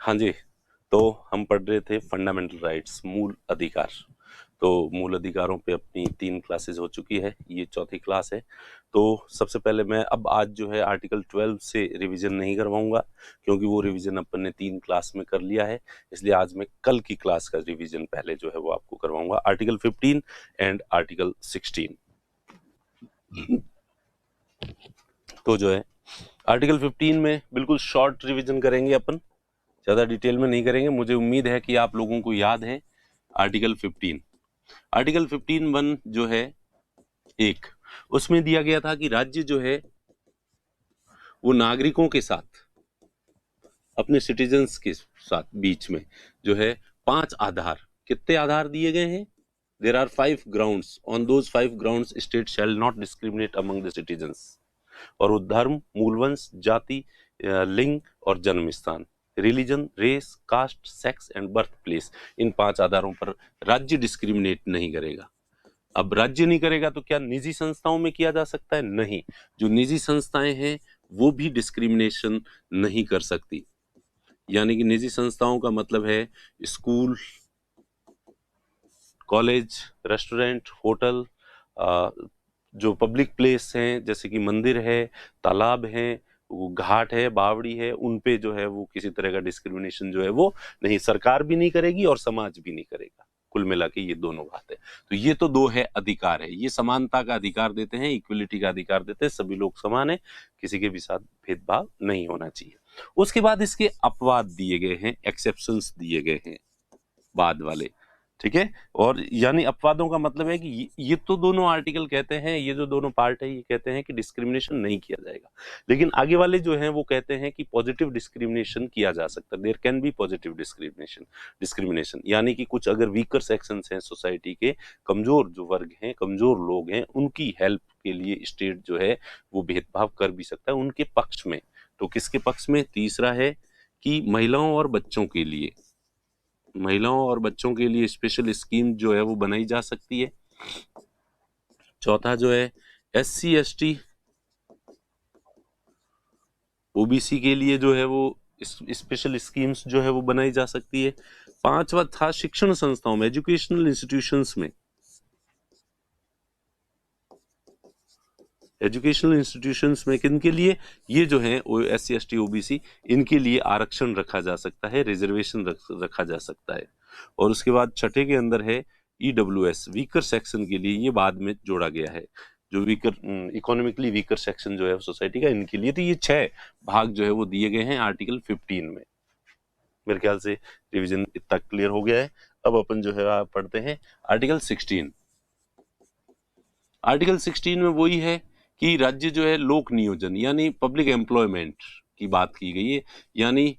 हाँ जी, तो हम पढ़ रहे थे फंडामेंटल राइट्स, मूल अधिकार। तो मूल अधिकारों पे अपनी 3 क्लासेस हो चुकी है, ये चौथी क्लास है। तो सबसे पहले मैं अब आज जो है आर्टिकल 12 से रिवीजन नहीं करवाऊंगा, क्योंकि वो रिवीजन अपन ने 3 क्लास में कर लिया है। इसलिए आज मैं कल की क्लास का रिवीजन पहले जो है वो आपको करवाऊंगा, आर्टिकल 15 एंड आर्टिकल 16। तो जो है आर्टिकल 15 में बिल्कुल शॉर्ट रिवीजन करेंगे अपन, ज़्यादा डिटेल में नहीं करेंगे। मुझे उम्मीद है कि आप लोगों को याद है आर्टिकल 15। आर्टिकल 15(1) जो है एक, उसमें दिया गया था कि राज्य जो है वो नागरिकों के साथ, अपने सिटीजन्स के साथ बीच में जो है 5 आधार, कितने आधार दिए गए हैं? There are 5 grounds, on those 5 grounds state shall not discriminate among the citizens. और वो धर्म, मूलवंश, जाति, लिंग और जन्म स्थान, religion, race, caste, sex and birth place, इन 5 आधारों पर राज्य डिस्क्रिमिनेट नहीं करेगा। अब राज्य नहीं करेगा तो क्या निजी संस्थाओं में किया जा सकता है? नहीं, जो निजी संस्थाएं हैं वो भी डिस्क्रिमिनेशन नहीं कर सकती। यानी कि निजी संस्थाओं का मतलब है स्कूल, कॉलेज, रेस्टोरेंट, होटल, जो पब्लिक प्लेस हैं जैसे कि मंदिर है, तालाब हैं, वो घाट है, बावड़ी है, उन पे जो है वो किसी तरह का डिस्क्रिमिनेशन जो है वो नहीं, सरकार भी नहीं करेगी और समाज भी नहीं करेगा। कुल मिला के ये दोनों बात है। तो ये तो 2 है अधिकार है, ये समानता का अधिकार देते हैं, इक्वलिटी का अधिकार देते हैं, सभी लोग समान है, किसी के भी साथ भेदभाव नहीं होना चाहिए। उसके बाद इसके अपवाद दिए गए हैं, एक्सेप्शंस दिए गए हैं बाद वाले, ठीक है। और यानी अपवादों का मतलब है कि ये तो दोनों आर्टिकल कहते हैं, ये जो दोनों पार्ट है ये कहते हैं कि डिस्क्रिमिनेशन नहीं किया जाएगा, लेकिन आगे वाले जो हैं वो कहते हैं कि पॉजिटिव डिस्क्रिमिनेशन किया जा सकता है। There can be positive discrimination यानी कि कुछ अगर वीकर सेक्शंस हैं सोसाइटी के, कमजोर जो वर्ग हैं, कमजोर लोग हैं, उनकी हेल्प के लिए स्टेट जो है वो भेदभाव कर भी सकता है उनके पक्ष में। तो किसके पक्ष में? तीसरा है कि महिलाओं और बच्चों के लिए, महिलाओं और बच्चों के लिए स्पेशल स्कीम जो है वो बनाई जा सकती है। चौथा जो है SC ST OBC के लिए जो है वो स्पेशल स्कीम्स जो है वो बनाई जा सकती है। 5वां था शिक्षण संस्थाओं में, एजुकेशनल इंस्टीट्यूशंस में, एजुकेशनल इंस्टीट्यूशंस में किनके लिए? ये जो है SC ST OBC, इनके लिए आरक्षण रखा जा सकता है, रिजर्वेशन रखा जा सकता है। और उसके बाद छठे के अंदर है EWS, वीकर सेक्शन के लिए, ये बाद में जोड़ा गया है, जो वीकर इकोनॉमिकली वीकर सेक्शन जो है सोसाइटी का, इनके लिए। तो ये 6 भाग जो है वो दिए गए हैं आर्टिकल 15 में। मेरे ख्याल से रिवीजन इतना क्लियर हो गया है। अब अपन जो है पढ़ते हैं आर्टिकल 16। आर्टिकल 16 में वही है कि राज्य जो है लोक नियोजन यानी पब्लिक एम्प्लॉयमेंट की बात की गई है, यानी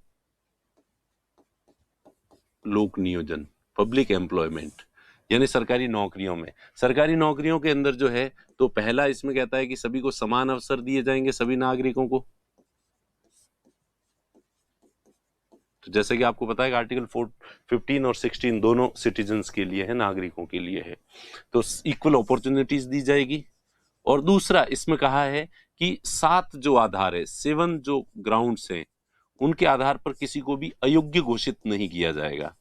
लोक नियोजन, पब्लिक एम्प्लॉयमेंट यानी सरकारी नौकरियों में, सरकारी नौकरियों के अंदर जो है, तो पहला इसमें कहता है कि सभी को समान अवसर दिए जाएंगे, सभी नागरिकों को। तो जैसे कि आपको पता है कि आर्टिकल 15 और 16 दोनों सिटीजन्स के लिए है, नागरिकों के लिए है, तो इक्वल अपॉर्चुनिटीज दी जाएगी। और दूसरा इसमें कहा है कि 7 जो आधार है, 7 जो ग्राउंड्स हैं, उनके आधार पर किसी को भी अयोग्य घोषित नहीं किया जाएगा,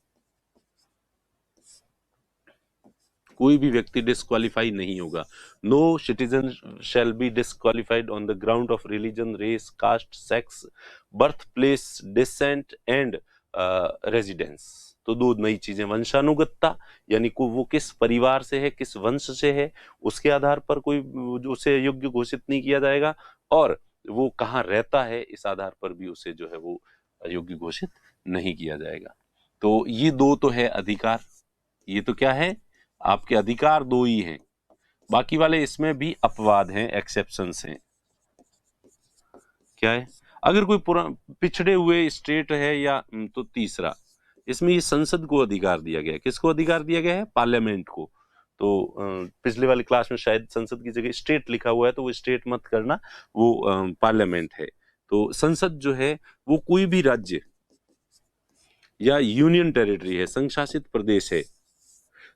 कोई भी व्यक्ति डिस्क्वालीफाई नहीं होगा। No citizen shall be disqualified on the ground of religion, race, caste, sex, birth place, descent and residence. तो 2 नई चीजें, वंशानुगतता यानी को वो किस परिवार से है, किस वंश से है, उसके आधार पर कोई उसे योग्य घोषित नहीं किया जाएगा, और वो कहाँ रहता है इस आधार पर भी उसे जो है वो अयोग्य घोषित नहीं किया जाएगा। तो ये 2 तो है अधिकार, ये तो क्या है, आपके अधिकार 2 ही हैं, बाकी वाले इसमें भी अपवाद हैं, एक्सेप्शंस हैं। क्या है? अगर कोई पिछड़े हुए स्टेट है या तो तीसरा, इसमें ये संसद को अधिकार दिया गया है। किसको अधिकार दिया गया है? पार्लियामेंट को। तो पिछले वाली क्लास में शायद संसद की जगह स्टेट लिखा हुआ है, तो वो स्टेट मत करना, वो पार्लियामेंट है। तो संसद जो है वो कोई भी राज्य या यूनियन टेरिटरी है, संघ शासित प्रदेश है,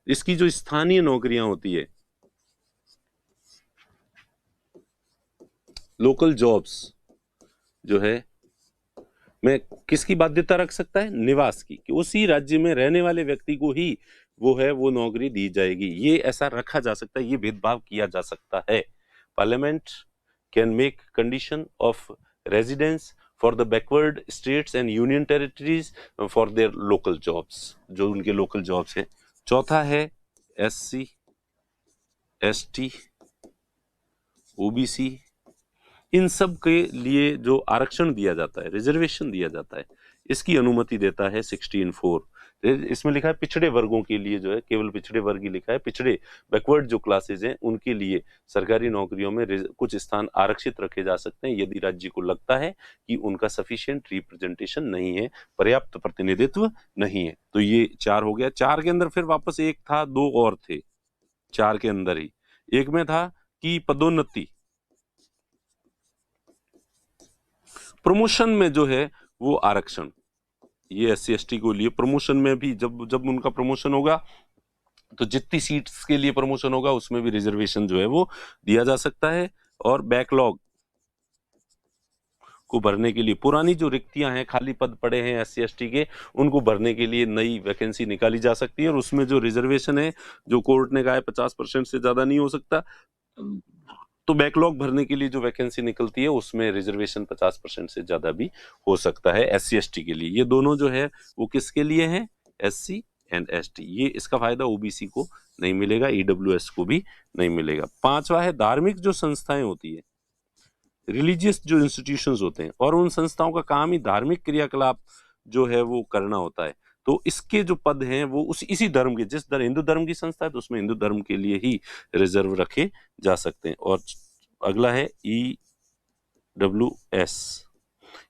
इसकी जो स्थानीय नौकरियां होती है, लोकल जॉब्स जो है, में किसकी बाध्यता रख सकता है? निवास की, कि उसी राज्य में रहने वाले व्यक्ति को ही वो नौकरी दी जाएगी। ये ऐसा रखा जा सकता है, ये भेदभाव किया जा सकता है। Parliament can make condition of residence for the backward states and union territories for their local jobs, जो उनके लोकल जॉब्स हैं। चौथा है SC, ST, OBC, इन सब के लिए जो आरक्षण दिया जाता है, रिजर्वेशन दिया जाता है, इसकी अनुमति देता है 16(4). इसमें लिखा है पिछड़े वर्गों के लिए जो है, केवल पिछड़े वर्ग ही लिखा है, पिछड़े बैकवर्ड जो क्लासेज हैं उनके लिए सरकारी नौकरियों में कुछ स्थान आरक्षित रखे जा सकते हैं यदि राज्य को लगता है कि उनका सफिशिएंट रिप्रेजेंटेशन नहीं है, पर्याप्त प्रतिनिधित्व नहीं है। तो ये 4 हो गया। 4 के अंदर फिर वापस एक था, 2 और थे 4 के अंदर ही। एक में था कि पदोन्नति, प्रमोशन में जो है वो आरक्षण, ये SC ST को लिए प्रमोशन में भी जब उनका प्रमोशन होगा तो जितनी सीट्स के लिए प्रमोशन होगा उसमें भी रिजर्वेशन जो है वो दिया जा सकता है। और बैकलॉग को भरने के लिए, पुरानी जो रिक्तियां हैं, खाली पद पड़े हैं SC ST के, उनको भरने के लिए नई वैकेंसी निकाली जा सकती है। और उसमें जो रिजर्वेशन है, जो कोर्ट ने कहा है 50% से ज्यादा नहीं हो सकता, तो बैकलॉग भरने के लिए जो वैकेंसी निकलती है उसमें रिजर्वेशन 50% से ज्यादा भी हो सकता है SC ST के लिए। ये दोनों जो है वो किसके लिए हैं? SC and ST। ये इसका फायदा OBC को नहीं मिलेगा, EWS को भी नहीं मिलेगा। 5वां है धार्मिक जो संस्थाएं होती है, रिलीजियस जो इंस्टीट्यूशंस होते हैं, और उन संस्थाओं का काम ही धार्मिक क्रियाकलाप जो है वो करना होता है। तो इसके जो पद हैं वो इसी धर्म के, हिंदू धर्म की संस्था है तो उसमें हिंदू धर्म के लिए ही रिजर्व रखे जा सकते हैं। और अगला है EWS।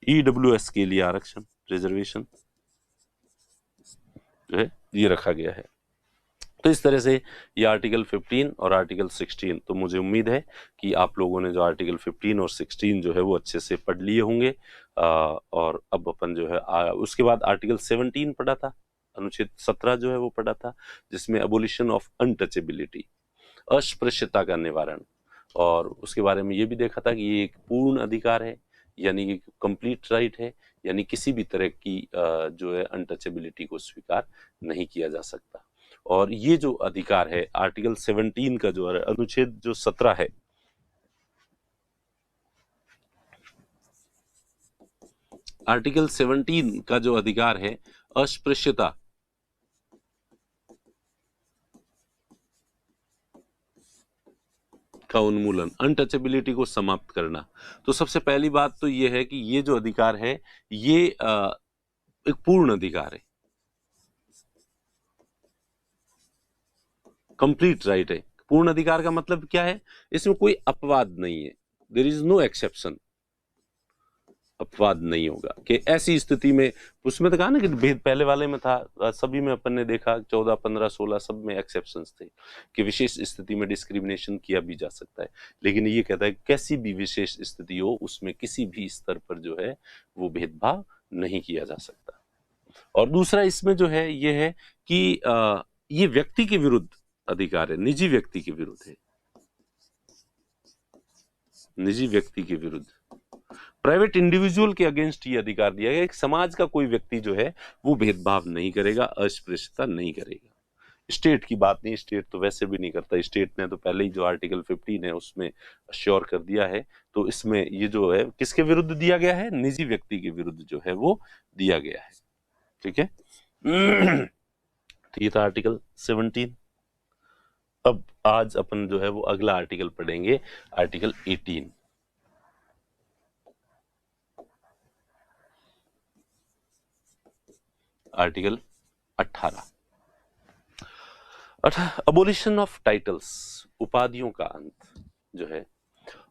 EWS के लिए आरक्षण, रिजर्वेशन जो है ये रखा गया है। तो इस तरह से ये आर्टिकल 15 और आर्टिकल 16, तो मुझे उम्मीद है कि आप लोगों ने जो आर्टिकल 15 और 16 जो है वो अच्छे से पढ़ लिए होंगे। और अब अपन जो है उसके बाद आर्टिकल 17 पढ़ा था, अनुच्छेद 17 जो है वो पढ़ा था, जिसमें अबोलिशन ऑफ अनटचेबिलिटी, अस्पृश्यता का निवारण, और उसके बारे में ये भी देखा था कि ये एक पूर्ण अधिकार है, यानी कि कंप्लीट राइट है, यानी किसी भी तरह की जो है अनटचेबिलिटी को स्वीकार नहीं किया जा सकता। और ये जो अधिकार है आर्टिकल 17 का जो अनुच्छेद जो 17 है, आर्टिकल 17 का जो अधिकार है अस्पृश्यता का उन्मूलन, अनटचेबिलिटी को समाप्त करना। तो सबसे पहली बात तो ये है कि ये जो अधिकार है ये एक पूर्ण अधिकार है, कंप्लीट राइट है। पूर्ण अधिकार का मतलब क्या है? इसमें कोई अपवाद नहीं है, देयर इज नो एक्सेप्शन, अपवाद नहीं होगा कि ऐसी स्थिति में, उसमें तो कहा ना कि भेद पहले वाले में था, सभी में अपन ने देखा 14, 15, 16 सब में एक्सेप्शंस थे कि विशेष स्थिति में डिस्क्रिमिनेशन किया भी जा सकता है। लेकिन ये कहता है कैसी भी विशेष स्थिति हो उसमें किसी भी स्तर पर जो है वो भेदभाव नहीं किया जा सकता। और दूसरा इसमें जो है ये है कि ये व्यक्ति के विरुद्ध अधिकार है, निजी व्यक्ति के विरुद्ध है, निजी व्यक्ति के विरुद्ध, प्राइवेट इंडिविजुअल के अगेंस्ट ये अधिकार दिया गया। एक समाज का कोई व्यक्ति जो है वो भेदभाव नहीं करेगा, अस्पृश्यता नहीं करेगा। स्टेट की बात नहीं, स्टेट तो वैसे भी नहीं करता, स्टेट ने तो पहले ही जो आर्टिकल 15 है उसमें श्योर कर दिया है। तो इसमें ये जो है किसके विरुद्ध दिया गया है? निजी व्यक्ति के विरुद्ध जो है वो दिया गया है। ठीक है। तो ये था आर्टिकल 17। अब आज अपन जो है वो अगला आर्टिकल पढ़ेंगे, article 18। Article 18, abolition of titles, उपाधियों का अंत जो है।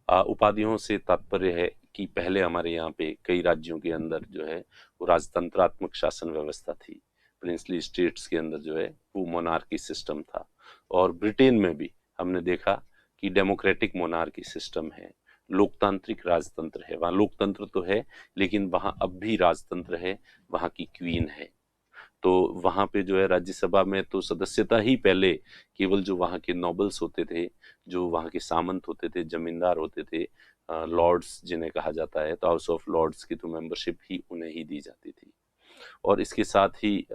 उपाधियों से तात्पर्य है कि पहले हमारे यहाँ पे कई राज्यों के अंदर जो है वो राजतंत्रात्मक शासन व्यवस्था थी, प्रिंसली स्टेट्स के अंदर जो है वो मोनार्की सिस्टम था। और ब्रिटेन में भी हमने देखा कि डेमोक्रेटिक मोनार्की सिस्टम है, लोकतांत्रिक राजतंत्र है। वहाँ लोकतंत्र तो है लेकिन वहाँ अब भी राजतंत्र है, वहाँ की क्वीन है। तो वहाँ पे जो है राज्यसभा में तो सदस्यता ही पहले केवल जो वहाँ के नोबल्स होते थे, जो वहाँ के सामंत होते थे, जमींदार होते थे, लॉर्ड्स जिन्हें कहा जाता है, तो हाउस ऑफ लॉर्ड्स की तो मेंबरशिप ही उन्हें ही दी जाती थी। और इसके साथ ही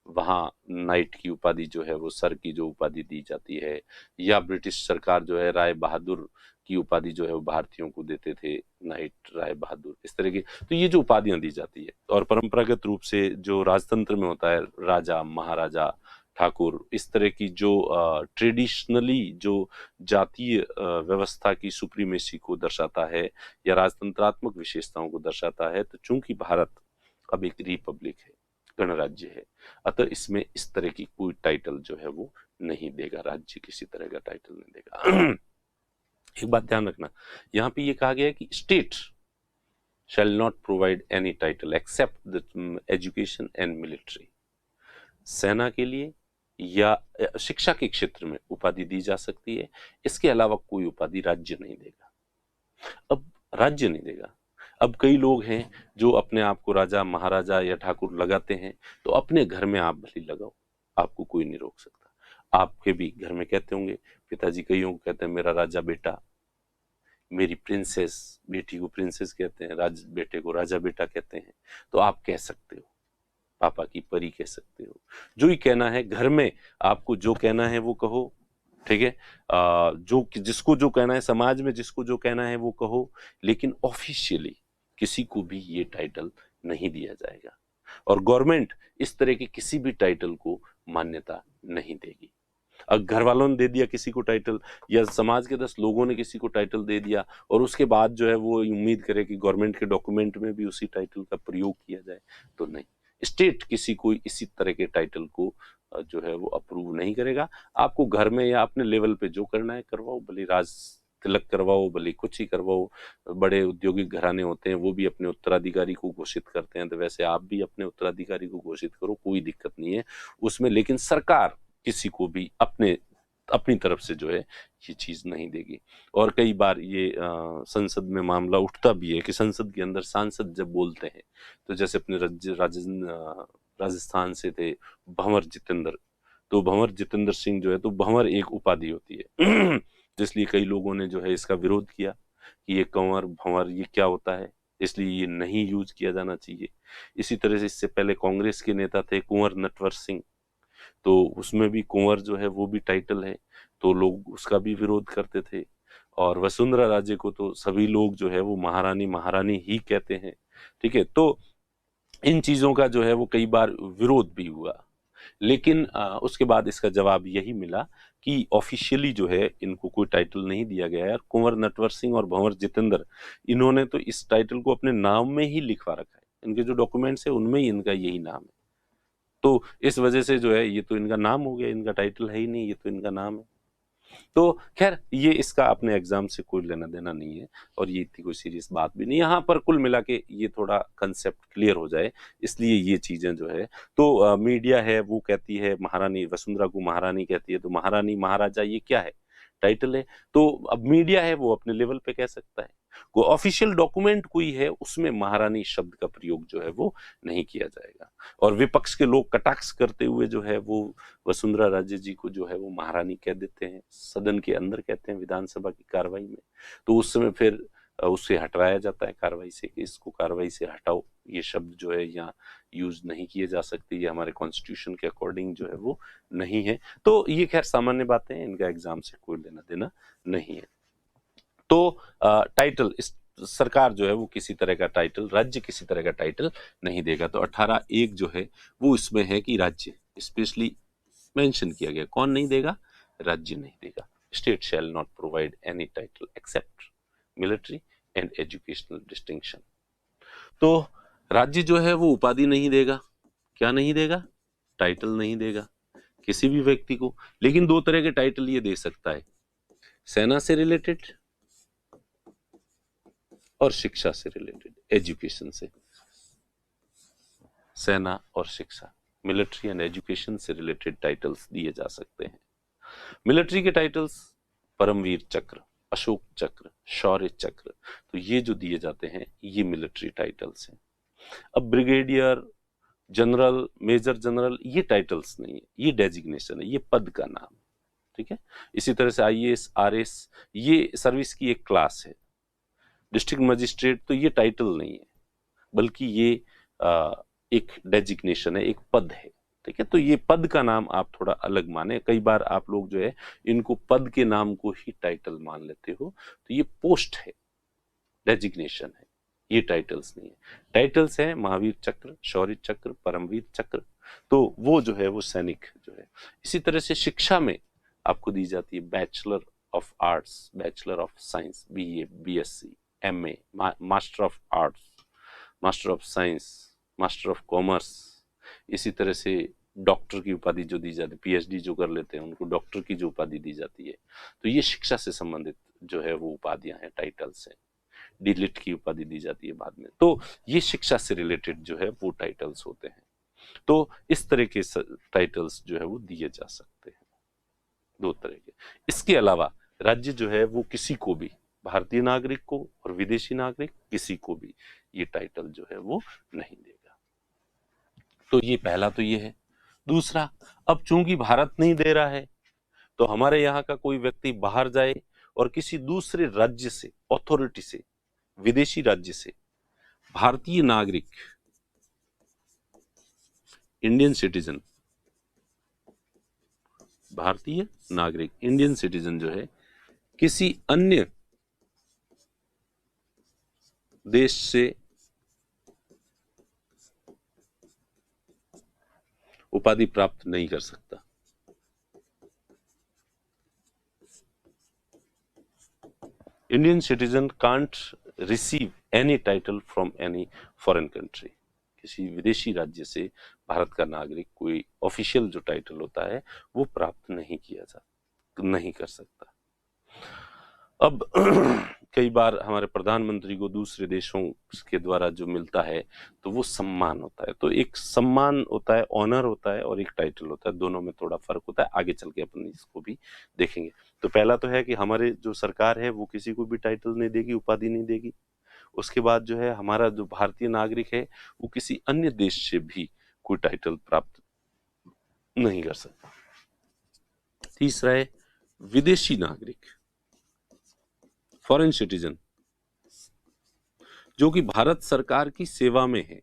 वहाँ नाइट की उपाधि जो है वो सर की जो उपाधि दी जाती है, या ब्रिटिश सरकार जो है राय बहादुर की उपाधि जो है वो भारतीयों को देते थे, नाइट राय बहादुर इस तरह की। तो ये जो उपाधियां दी जाती है, और परंपरागत रूप से जो राजतंत्र में होता है, राजा महाराजा ठाकुर इस तरह की जो ट्रेडिशनली जो जातीय व्यवस्था की सुप्रीमेसी को दर्शाता है या राजतंत्रात्मक विशेषताओं को दर्शाता है। तो चूंकि भारत अब एक रिपब्लिक है, गणराज्य है, अतः इसमें इस तरह की कोई टाइटल जो है वो नहीं देगा, राज्य किसी तरह का टाइटल नहीं देगा। एक बात ध्यान रखना, यहाँ पे ये कहा गया है कि state shall not provide any title except the education and military। सेना के लिए या शिक्षा के क्षेत्र में उपाधि दी जा सकती है, इसके अलावा कोई उपाधि राज्य नहीं देगा। अब राज्य नहीं देगा, अब कई लोग हैं जो अपने आप को राजा महाराजा या ठाकुर लगाते हैं, तो अपने घर में आप भले लगाओ, आपको कोई नहीं रोक सकता। आपके भी घर में कहते होंगे, पिताजी कईयों को कहते हैं मेरा राजा बेटा, मेरी प्रिंसेस बेटी को प्रिंसेस कहते हैं, बेटे को राजा बेटा कहते हैं, तो आप कह सकते हो, पापा की परी कह सकते हो, जो ही कहना है घर में, आपको जो कहना है वो कहो, ठीक है। जो जिसको जो कहना है, समाज में जिसको जो कहना है वो कहो, लेकिन ऑफिशियली किसी को भी ये टाइटल नहीं दिया जाएगा, और गवर्नमेंट इस तरह के किसी भी टाइटल को मान्यता नहीं देगी। अगर घर वालों ने दे दिया किसी को टाइटल, या समाज के 10 लोगों ने किसी को टाइटल दे दिया, और उसके बाद जो है वो उम्मीद करे कि गवर्नमेंट के डॉक्यूमेंट में भी उसी टाइटल का प्रयोग किया जाए, तो नहीं, स्टेट किसी को इसी तरह के टाइटल को जो है वो अप्रूव नहीं करेगा। आपको घर में या अपने लेवल पे जो करना है करवाओ, भले राज तिलक करवाओ, भले कुछ ही करवाओ। बड़े औद्योगिक घराने होते हैं, वो भी अपने उत्तराधिकारी को घोषित करते हैं, तो वैसे आप भी अपने उत्तराधिकारी को घोषित करो, कोई दिक्कत नहीं है उसमें। लेकिन सरकार किसी को भी अपनी तरफ से जो है ये चीज नहीं देगी। और कई बार ये संसद में मामला उठता भी है कि संसद के अंदर सांसद जब बोलते हैं, तो जैसे अपने राजस्थान से थे भंवर जितेंद्र, तो भंवर जितेंद्र सिंह जो है, तो भंवर एक उपाधि होती है इसलिए कई लोगों ने जो है इसका विरोध किया कि ये कंवर भंवर ये क्या होता है, इसलिए ये नहीं यूज किया जाना चाहिए। इसी तरह से इससे पहले कांग्रेस के नेता थे कुंवर नटवर सिंह, तो उसमें भी कुंवर जो है वो भी टाइटल है, तो लोग उसका भी विरोध करते थे। और वसुंधरा राजे को तो सभी लोग जो है वो महारानी महारानी ही कहते हैं, ठीक है। तो इन चीजों का जो है वो कई बार विरोध भी हुआ, लेकिन उसके बाद इसका जवाब यही मिला कि ऑफिशियली जो है इनको कोई टाइटल नहीं दिया गया है। कुंवर नटवर सिंह और भंवर जितेंद्र, इन्होंने तो इस टाइटल को अपने नाम में ही लिखवा रखा है, इनके जो डॉक्यूमेंट्स है उनमें ही इनका यही नाम है। तो इस वजह से जो है ये तो इनका नाम हो गया, इनका टाइटल है ही नहीं, ये तो इनका नाम है। तो खैर ये इसका अपने एग्जाम से कोई लेना देना नहीं है, और ये इतनी कोई सीरियस बात भी नहीं। यहाँ पर कुल मिला के ये थोड़ा कंसेप्ट क्लियर हो जाए, इसलिए ये चीजें जो है, तो मीडिया है वो कहती है महारानी वसुंधरा को महारानी कहती है, तो महारानी महाराजा ये क्या है, टाइटल है। तो अब मीडिया है वो अपने लेवल पे कह सकता है, कोई ऑफिशियल डॉक्यूमेंट कोई है उसमें महारानी शब्द का प्रयोग जो है वो नहीं किया जाएगा। और विपक्ष के लोग कटाक्ष करते हुए जो है वो वसुंधरा राजे जी को जो है वो महारानी कह देते हैं, सदन के अंदर कहते हैं, विधानसभा की कार्रवाई में। तो उस समय फिर उससे हटवाया जाता है कार्रवाई से, कि इसको कार्रवाई से हटाओ, ये शब्द जो है यहाँ यूज नहीं किए जा सकते, ये हमारे कॉन्स्टिट्यूशन के अकॉर्डिंग जो है वो नहीं है। तो ये खैर सामान्य बातें हैं, इनका एग्जाम से कोई लेना देना नहीं है। तो टाइटल सरकार जो है वो किसी तरह का टाइटल, राज्य किसी तरह का टाइटल नहीं देगा। तो 18(1) जो है वो इसमें है कि राज्य स्पेशली मेंशन किया गया, कौन नहीं देगा, राज्य नहीं देगा। State shall not provide any title except military and educational distinction. तो राज्य जो है वो उपाधि नहीं देगा, क्या नहीं देगा, टाइटल नहीं देगा किसी भी व्यक्ति को। लेकिन 2 तरह के टाइटल ये दे सकता है, सेना से रिलेटेड और शिक्षा से रिलेटेड, एजुकेशन से। सेना और शिक्षा, मिलिट्री एंड एजुकेशन से रिलेटेड टाइटल्स दिए जा सकते हैं। मिलिट्री के टाइटल्स परमवीर चक्र, अशोक चक्र, शौर्य चक्र, तो ये जो दिए जाते हैं ये मिलिट्री टाइटल्स हैं। अब ब्रिगेडियर, जनरल, मेजर जनरल ये टाइटल्स नहीं है, ये डेजिग्नेशन है, ये पद का नाम, ठीक है। इसी तरह से IAS, RS ये सर्विस की एक क्लास है। डिस्ट्रिक्ट मजिस्ट्रेट तो ये टाइटल नहीं है, बल्कि ये एक डेजिग्नेशन है, एक पद है। ठीक है, तो ये पद का नाम आप थोड़ा अलग माने। कई बार आप लोग जो है इनको पद के नाम को ही टाइटल मान लेते हो, तो ये पोस्ट है, डेजिग्नेशन है, ये टाइटल्स नहीं है। टाइटल्स है महावीर चक्र, शौर्य चक्र, परमवीर चक्र, तो वो जो है वो सैनिक जो है। इसी तरह से शिक्षा में आपको दी जाती है bachelor of arts, bachelor of science, BA, BSc, MA, master of arts, master of science, master of commerce. इसी तरह से डॉक्टर की उपाधि जो दी जाती है, पीएचडी जो कर लेते हैं उनको डॉक्टर की जो उपाधि दी जाती है, तो ये शिक्षा से संबंधित जो है वो उपाधियां हैं, टाइटल्स हैं। डीलिट की उपाधि दी जाती है बाद में। तो ये शिक्षा से रिलेटेड जो है वो टाइटल्स होते हैं। तो इस तरह के टाइटल्स जो है वो दिए जा सकते हैं, दो तरह के। इसके अलावा राज्य जो है वो किसी को भी, भारतीय नागरिक को और विदेशी नागरिक किसी को भी ये टाइटल जो है वो नहीं देगा। तो ये पहला तो ये है। दूसरा, अब चूंकि भारत नहीं दे रहा है, तो हमारे यहाँ का कोई व्यक्ति बाहर जाए और किसी दूसरे राज्य से, अथॉरिटी से, विदेशी राज्य से भारतीय नागरिक, इंडियन सिटीजन, भारतीय नागरिक, इंडियन सिटीजन जो है किसी अन्य देश से उपाधि प्राप्त नहीं कर सकता। Indian citizen can't receive any title from any foreign country. किसी विदेशी राज्य से भारत का नागरिक कोई ऑफिशियल जो टाइटल होता है वो प्राप्त नहीं कर सकता। अब कई बार हमारे प्रधानमंत्री को दूसरे देशों के द्वारा जो मिलता है तो वो सम्मान होता है। तो एक सम्मान होता है, ऑनर होता है, और एक टाइटल होता है, दोनों में थोड़ा फर्क होता है। आगे चल के अपन इसको भी देखेंगे। तो पहला तो है कि हमारे जो सरकार है वो किसी को भी टाइटल नहीं देगी, उपाधि नहीं देगी। उसके बाद जो है हमारा जो भारतीय नागरिक है वो किसी अन्य देश से भी कोई टाइटल प्राप्त नहीं कर सकता। तीसरा है विदेशी नागरिक, फॉरेन सिटीजन, जो कि भारत सरकार की सेवा में है,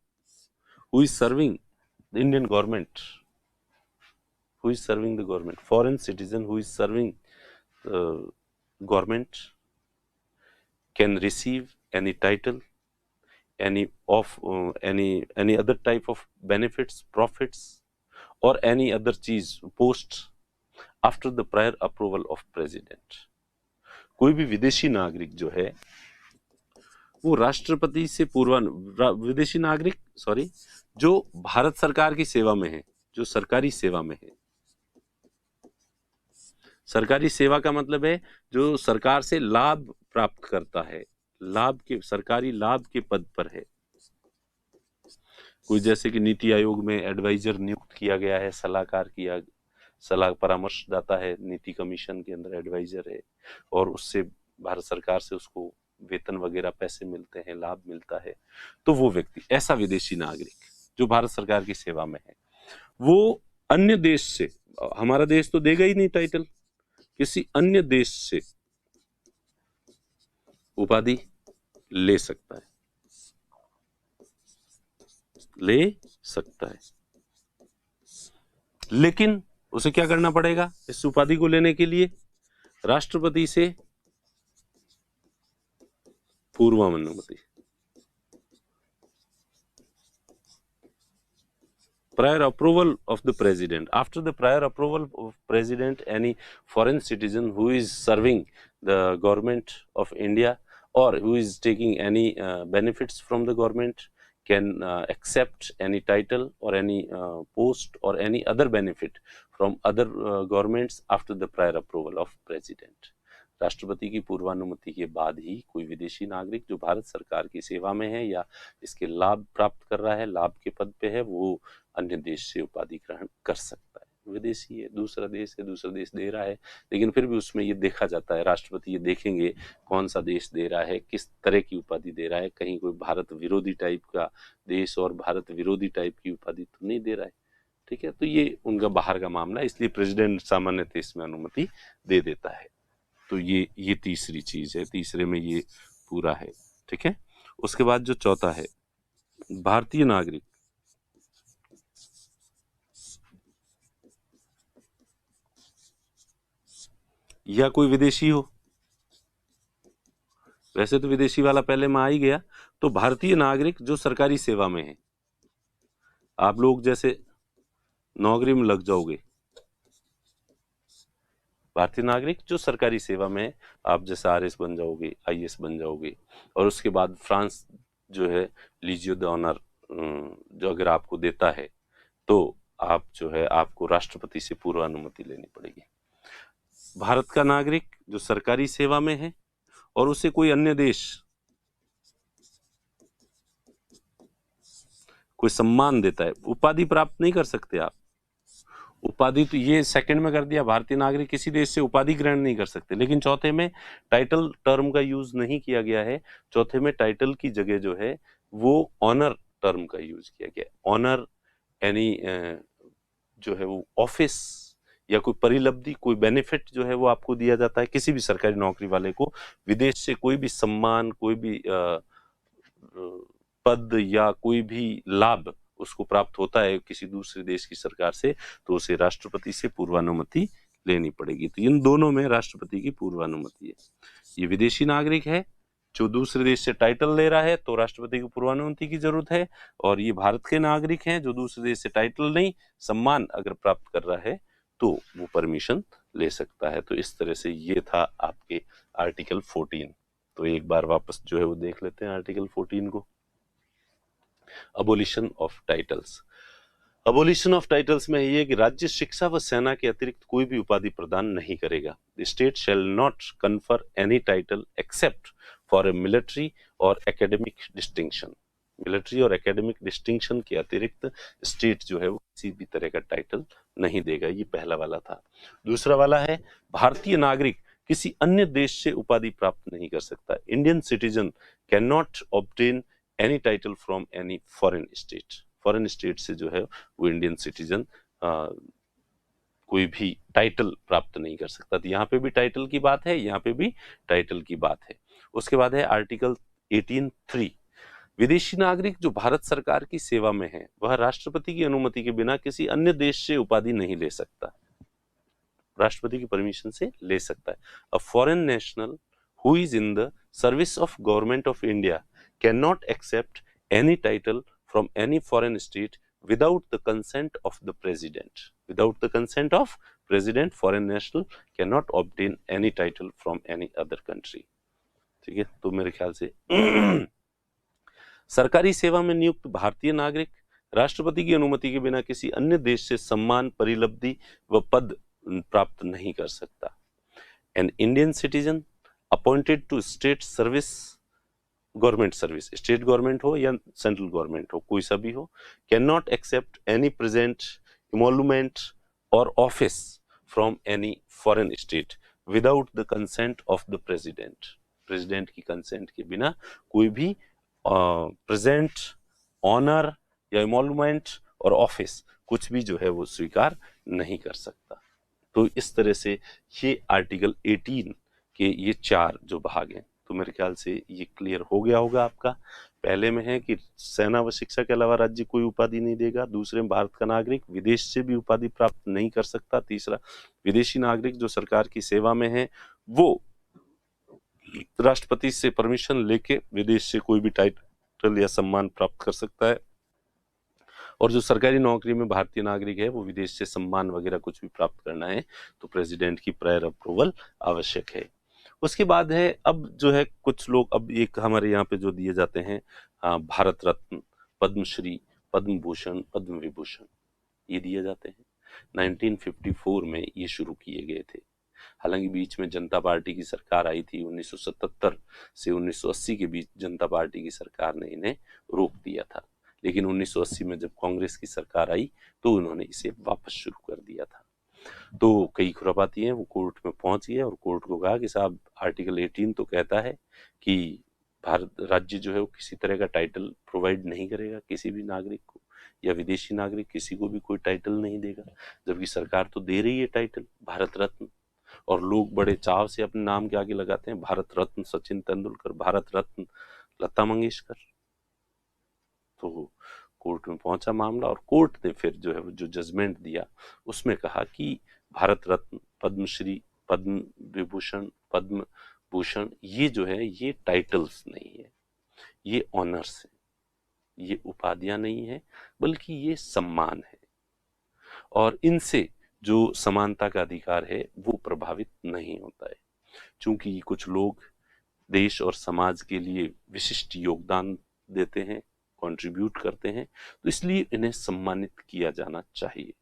who is serving the Indian government, who is serving the government. Foreign citizen who is serving government can receive any title, any other type of benefits, profits, or any other चीज, post after the prior approval of president। कोई भी विदेशी नागरिक जो है वो राष्ट्रपति से विदेशी नागरिक जो भारत सरकार की सेवा में है, जो सरकारी सेवा में है। सरकारी सेवा का मतलब है जो सरकार से लाभ प्राप्त करता है, सरकारी लाभ के पद पर है। कोई जैसे कि नीति आयोग में एडवाइजर नियुक्त किया गया है, सलाह परामर्शदाता है, नीति कमीशन के अंदर एडवाइजर है, और उससे भारत सरकार से उसको वेतन वगैरह पैसे मिलते हैं, लाभ मिलता है। तो वो व्यक्ति, ऐसा विदेशी नागरिक जो भारत सरकार की सेवा में है, वो अन्य देश से, हमारा देश तो देगा ही नहीं टाइटल, किसी अन्य देश से उपाधि ले सकता है। लेकिन उसे क्या करना पड़ेगा? इस उपाधि को लेने के लिए राष्ट्रपति से पूर्वानुमति, prior approval of the president. After the prior approval of president, any foreign citizen who is serving the government of India or who is taking any benefits from the government can accept any title or any post or any other benefit from other governments after the prior approval of president। राष्ट्रपति की पूर्वानुमति के बाद ही कोई विदेशी नागरिक जो भारत सरकार की सेवा में है या इसके लाभ प्राप्त कर रहा है, लाभ के पद पे है, वो अन्य देश से उपाधि ग्रहण कर सकता है। विदेशी है, दूसरा देश दे रहा है, लेकिन फिर भी उसमें ये देखा जाता है, राष्ट्रपति ये देखेंगे कौन सा देश दे रहा है, किस तरह की उपाधि दे रहा है। कहीं कोई भारत विरोधी टाइप का देश और भारत विरोधी टाइप की उपाधि तो नहीं दे रहा है। ठीक है, तो ये उनका बाहर का मामला है, इसलिए प्रेसिडेंट सामान्यतः इसमें अनुमति दे देता है। तो ये तीसरी चीज है, तीसरे में ये पूरा है। ठीक है। उसके बाद जो चौथा है, भारतीय नागरिक या कोई विदेशी हो, वैसे तो विदेशी वाला पहले में आ ही गया, तो भारतीय नागरिक जो सरकारी सेवा में है, आप लोग जैसे नौकरी में लग जाओगे, भारतीय नागरिक जो सरकारी सेवा में है, आप जैसे आरएस बन जाओगे, आईएएस बन जाओगे, और उसके बाद फ्रांस जो है लीजियो d'honneur जो अगर आपको देता है, तो आप जो है आपको राष्ट्रपति से पूर्व अनुमति लेनी पड़ेगी। भारत का नागरिक जो सरकारी सेवा में है और उसे कोई अन्य देश कोई सम्मान देता है, उपाधि प्राप्त नहीं कर सकते आप। उपाधि तो ये सेकंड में कर दिया, भारतीय नागरिक किसी देश से उपाधि ग्रहण नहीं कर सकते, लेकिन चौथे में टाइटल टर्म का यूज नहीं किया गया है। चौथे में टाइटल की जगह जो है वो ऑनर टर्म का यूज किया गया है। ऑनर यानी जो है वो ऑफिस या कोई परिलब्धि, कोई बेनिफिट जो है वो आपको दिया जाता है। किसी भी सरकारी नौकरी वाले को विदेश से कोई भी सम्मान, कोई भी पद या कोई भी लाभ उसको प्राप्त होता है किसी दूसरे देश की सरकार से, तो उसे राष्ट्रपति से पूर्वानुमति लेनी पड़ेगी। तो इन दोनों में राष्ट्रपति की पूर्वानुमति है। ये विदेशी नागरिक है जो दूसरे देश से टाइटल ले रहा है, तो राष्ट्रपति की पूर्वानुमति की जरूरत है। और ये भारत के नागरिक हैं जो दूसरे देश से टाइटल नहीं, सम्मान अगर प्राप्त कर रहा है तो वो परमिशन ले सकता है। तो इस तरह से ये था आपके आर्टिकल 14। तो एक बार वापस जो है वो देख लेते हैं आर्टिकल 14 को। Abolition of titles. Abolition of titles में ये कि राज्य शिक्षा व सेना के अतिरिक्त कोई भी उपाधि प्रदान नहीं करेगा। The state shall not confer any title except for a military और एकेडमिक डिस्टिंक्शन। मिलिट्री और एकेडमिक डिस्टिंक्शन के अतिरिक्त स्टेट जो है वो किसी भी तरह का टाइटल नहीं देगा। ये पहला वाला था। दूसरा वाला है, भारतीय नागरिक किसी अन्य देश से उपाधि प्राप्त नहीं कर सकता। Indian citizen can not obtain any title from any foreign state. Foreign state से जो है वो इंडियन सिटीजन कोई भी टाइटल प्राप्त नहीं कर सकता। तो यहाँ पे भी टाइटल की बात है, यहाँ पे भी टाइटल की बात है। उसके बाद है आर्टिकल 18(3). विदेशी नागरिक जो भारत सरकार की सेवा में है वह राष्ट्रपति की अनुमति के बिना किसी अन्य देश से उपाधि नहीं ले सकता, राष्ट्रपति की परमिशन से ले सकता है। A foreign national who is in the service of government of India can not accept any title from any foreign state without the consent of the president. Without the consent of president, foreign national cannot obtain any title from any other country. ठीक है, तो मेरे ख्याल से सरकारी सेवा में नियुक्त भारतीय नागरिक राष्ट्रपति की अनुमति के बिना किसी अन्य देश से सम्मान, परिलब्धि व पद प्राप्त नहीं कर सकता। An Indian citizen appointed to state service, government service, state government हो या सेंट्रल गवर्नमेंट हो, कोई सा भी हो, can not accept any present, emolument और office from any foreign state without the consent of the president. President की consent के बिना कोई भी प्रेजेंट, ऑनर या इमोलूमेंट और ऑफिस कुछ भी जो है वो स्वीकार नहीं कर सकता। तो इस तरह से ये आर्टिकल 18 के ये 4 जो भाग हैं, तो मेरे ख्याल से ये क्लियर हो गया होगा आपका। पहले में है कि सेना व शिक्षा के अलावा राज्य कोई उपाधि नहीं देगा। दूसरे में भारत का नागरिक विदेश से भी उपाधि प्राप्त नहीं कर सकता। तीसरा, विदेशी नागरिक जो सरकार की सेवा में है वो राष्ट्रपति से परमिशन लेके विदेश से कोई भी टाइटल या सम्मान प्राप्त कर सकता है। और जो सरकारी नौकरी में भारतीय नागरिक है वो विदेश से सम्मान वगैरह कुछ भी प्राप्त करना है तो प्रेसिडेंट की प्रायर अप्रूवल आवश्यक है। उसके बाद है, अब जो है कुछ लोग अब एक हमारे यहाँ पे जो दिए जाते हैं भारत रत्न, पद्मश्री, पद्म भूषण, पद्म विभूषण, ये दिए जाते हैं। 1954 में ये शुरू किए गए थे। हालांकि बीच में जनता पार्टी की सरकार आई थी, 1977 से 1980 के बीच जनता पार्टी की सरकार ने इन्हें रोक दिया था। लेकिन 1980 में जब कांग्रेस की सरकार आई तो उन्होंने इसे वापस शुरू कर दिया था। तो कई खुरापाती हैं वो कोर्ट में पहुंच गए और कोर्ट को कहा कि साहब आर्टिकल 18 तो कहता है कि भारत राज्य जो है वो किसी तरह का टाइटल प्रोवाइड नहीं करेगा किसी भी नागरिक को, या विदेशी नागरिक किसी को भी कोई टाइटल नहीं देगा, जबकि सरकार तो दे रही है टाइटल भारत रत्न। और लोग बड़े चाव से अपने नाम के आगे लगाते हैं भारत रत्न सचिन तेंदुलकर, भारत रत्न लता मंगेशकर। तो कोर्ट में पहुंचा मामला और कोर्ट ने फिर जो है वो जो जजमेंट दिया उसमें कहा कि भारत रत्न, पद्मश्री, पद्म विभूषण, पद्म भूषण ये जो है ये टाइटल्स नहीं है, ये ऑनर्स है, ये उपाधियां नहीं है, बल्कि ये सम्मान है और इनसे जो समानता का अधिकार है वो प्रभावित नहीं होता है। चूंकि कुछ लोग देश और समाज के लिए विशिष्ट योगदान देते हैं, कंट्रीब्यूट करते हैं, तो इसलिए इन्हें सम्मानित किया जाना चाहिए।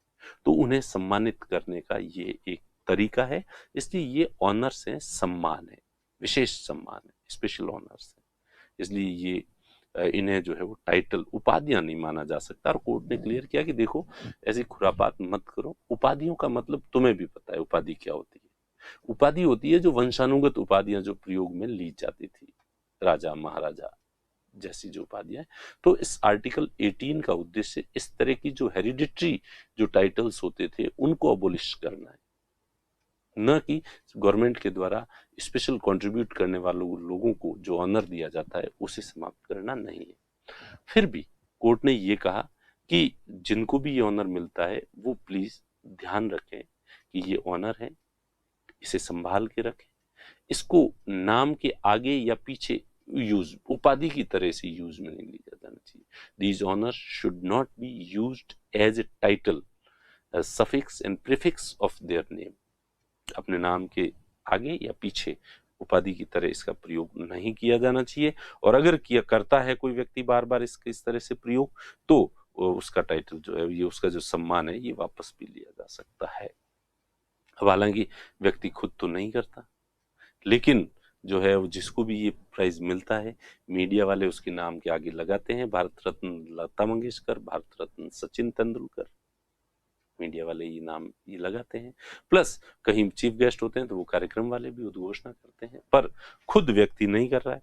तो उन्हें सम्मानित करने का ये एक तरीका है, इसलिए ये ऑनर्स है, सम्मान है, विशेष सम्मान है, स्पेशल ऑनर्स है। इसलिए ये इन्हें जो है वो टाइटल, उपाधियां नहीं माना जा सकता। और कोर्ट ने क्लियर किया कि देखो ऐसी खुरापात मत करो। उपाधियों का मतलब तुम्हें भी पता है उपाधि क्या होती है। उपाधि होती है जो वंशानुगत उपाधियां जो प्रयोग में ली जाती थी, राजा महाराजा जैसी जो उपाधियां। तो इस आर्टिकल 18 का उद्देश्य इस तरह की जो हेरिडिटरी जो टाइटल्स होते थे उनको अबोलिश करना है, न कि गवर्नमेंट के द्वारा स्पेशल कंट्रीब्यूट करने वालों लोगों को जो ऑनर दिया जाता है उसे समाप्त करना नहीं है। फिर भी कोर्ट ने ये कहा कि जिनको भी ये ऑनर मिलता है वो प्लीज ध्यान रखें कि ये ऑनर है, इसे संभाल के रखें, इसको नाम के आगे या पीछे यूज उपाधि की तरह से यूज में नहीं लिया जाना चाहिए। These honours should not be used as a title, suffix and prefix of their name. अपने नाम के आगे या पीछे उपाधि की तरह इसका प्रयोग नहीं किया जाना चाहिए। और अगर किया करता है कोई व्यक्ति बार बार इसके इस तरह से प्रयोग, तो उसका टाइटल जो है, ये उसका जो सम्मान है, ये वापस भी लिया जा सकता है। अब हालांकि व्यक्ति खुद तो नहीं करता, लेकिन जो है वो जिसको भी ये प्राइज मिलता है, मीडिया वाले उसके नाम के आगे लगाते हैं भारत रत्न लता मंगेशकर, भारत रत्न सचिन तेंदुलकर, मीडिया वाले ये नाम ये लगाते हैं। प्लस कहीं चीफ गेस्ट होते हैं तो वो कार्यक्रम वाले भी उद्घोषणा करते हैं, पर खुद व्यक्ति नहीं कर रहा है,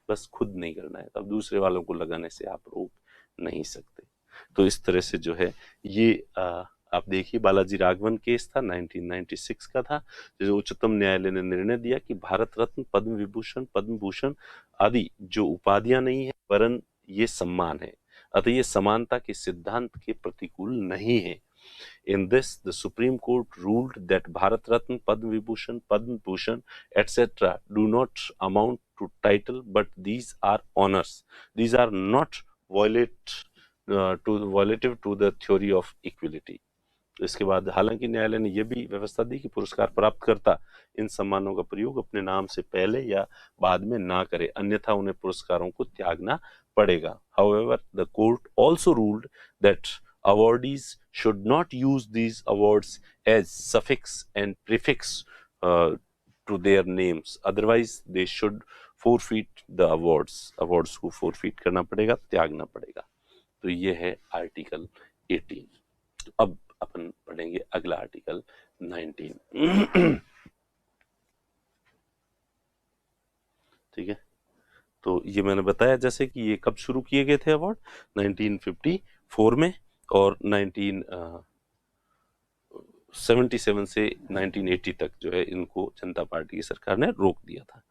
बस खुद नहीं करना है, तब दूसरे वालों को लगाने से आप रोक नहीं सकते। तो इस तरह से जो है ये आप देखिए बालाजी राघवन केस था, 1996 का था, जो उच्चतम न्यायालय ने निर्णय दिया कि भारत रत्न, पद्म विभूषण, पद्म भूषण आदि जो उपाधियां नहीं है वरन ये सम्मान है, अतः ये समानता के सिद्धांत के प्रतिकूल नहीं है। In this, the Supreme Court ruled that Bharat Ratna, Padma Vibhushan, Padma Bhushan, etc. do not amount to title, but these are honors. These are not violative to the theory of equality. इसके बाद हालांकि न्यायालय ने यह भी व्यवस्था दी कि पुरस्कार प्राप्त करता इन सम्मानों का प्रयोग अपने नाम से पहले या बाद में ना करे, अन्यथा उन्हें पुरस्कारों को त्यागना पड़ेगा। However, the court also ruled that awardees should not use these awards as suffix and prefix to their names, otherwise they should forfeit the awards को forfeit करना पड़ेगा, त्यागना पड़ेगा। तो ये है आर्टिकल 18। अब अपन पढ़ेंगे अगला आर्टिकल 19। ठीक है, तो ये मैंने बताया जैसे कि ये कब शुरू किए गए थे अवार्ड, 1954 में, और 1977 से 1980 तक जो है इनको जनता पार्टी की सरकार ने रोक दिया था।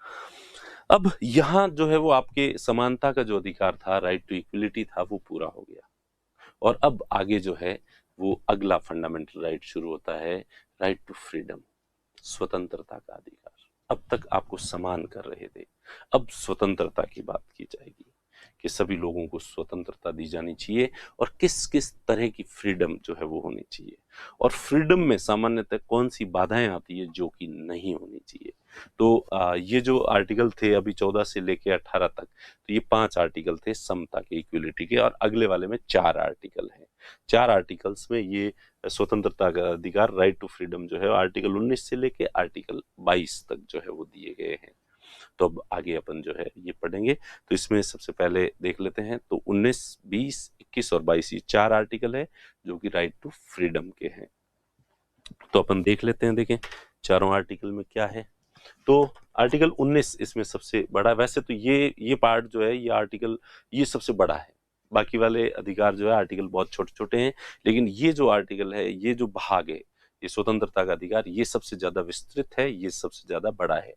अब यहाँ जो है वो आपके समानता का जो अधिकार था, राइट टू इक्वलिटी था, वो पूरा हो गया। और अब आगे जो है वो अगला फंडामेंटल राइट शुरू होता है, राइट टू फ्रीडम, स्वतंत्रता का अधिकार। अब तक आपको समान कर रहे थे, अब स्वतंत्रता की बात की जाएगी कि सभी लोगों को स्वतंत्रता दी जानी चाहिए और किस किस तरह की फ्रीडम जो है वो होनी चाहिए, और फ्रीडम में सामान्यतः कौन सी बाधाएं आती है जो कि नहीं होनी चाहिए। तो ये जो आर्टिकल थे अभी 14 से लेके 18 तक, तो ये 5 आर्टिकल थे समता के, इक्वलिटी के, और अगले वाले में 4 आर्टिकल हैं। 4 आर्टिकल्स में ये स्वतंत्रता का अधिकार, राइट टू फ्रीडम जो है आर्टिकल 19 से लेके आर्टिकल 22 तक जो है वो दिए गए हैं। तो अब आगे अपन जो है ये पढ़ेंगे। तो इसमें सबसे पहले देख लेते हैं, तो 19, 20, 21 और 22 ये 4 आर्टिकल है जो कि राइट टू फ्रीडम के हैं। तो अपन देख लेते हैं, देखें चारों आर्टिकल में क्या है। तो आर्टिकल 19 इसमें सबसे बड़ा, वैसे तो ये पार्ट जो है, ये आर्टिकल ये सबसे बड़ा है, बाकी वाले अधिकार जो है आर्टिकल बहुत छोटे छोटे हैं, लेकिन ये जो आर्टिकल है, ये जो भाग है, ये स्वतंत्रता का अधिकार, ये सबसे ज्यादा विस्तृत है, ये सबसे ज्यादा बड़ा है।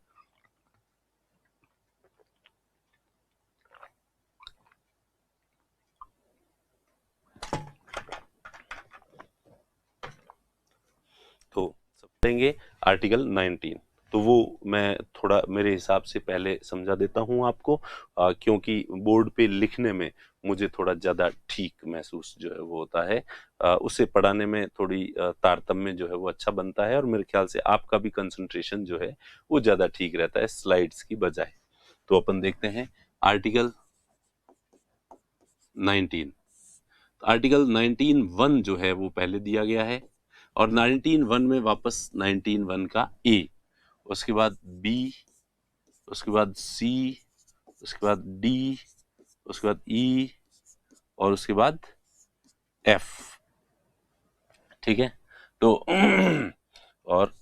देंगे आर्टिकल 19। तो वो मैं थोड़ा मेरे हिसाब से पहले समझा देता हूँ आपको, क्योंकि बोर्ड पे लिखने में मुझे थोड़ा ज़्यादा ठीक महसूस जो है वो होता है, उसे पढ़ाने में थोड़ी तारतम्य जो है वो अच्छा बनता है, और मेरे ख्याल से आपका भी कंसंट्रेशन जो है वो ज़्यादा ठीक रहता है स्लाइड्स की बजाय। तो अपन देखते हैं आर्टिकल 19। आर्टिकल 19(1) जो है वो पहले दिया गया है, और 19(1) में वापस 19(1) का ए, उसके बाद बी, उसके बाद सी, उसके बाद डी, उसके बाद ई, और उसके बाद एफ। ठीक है, तो और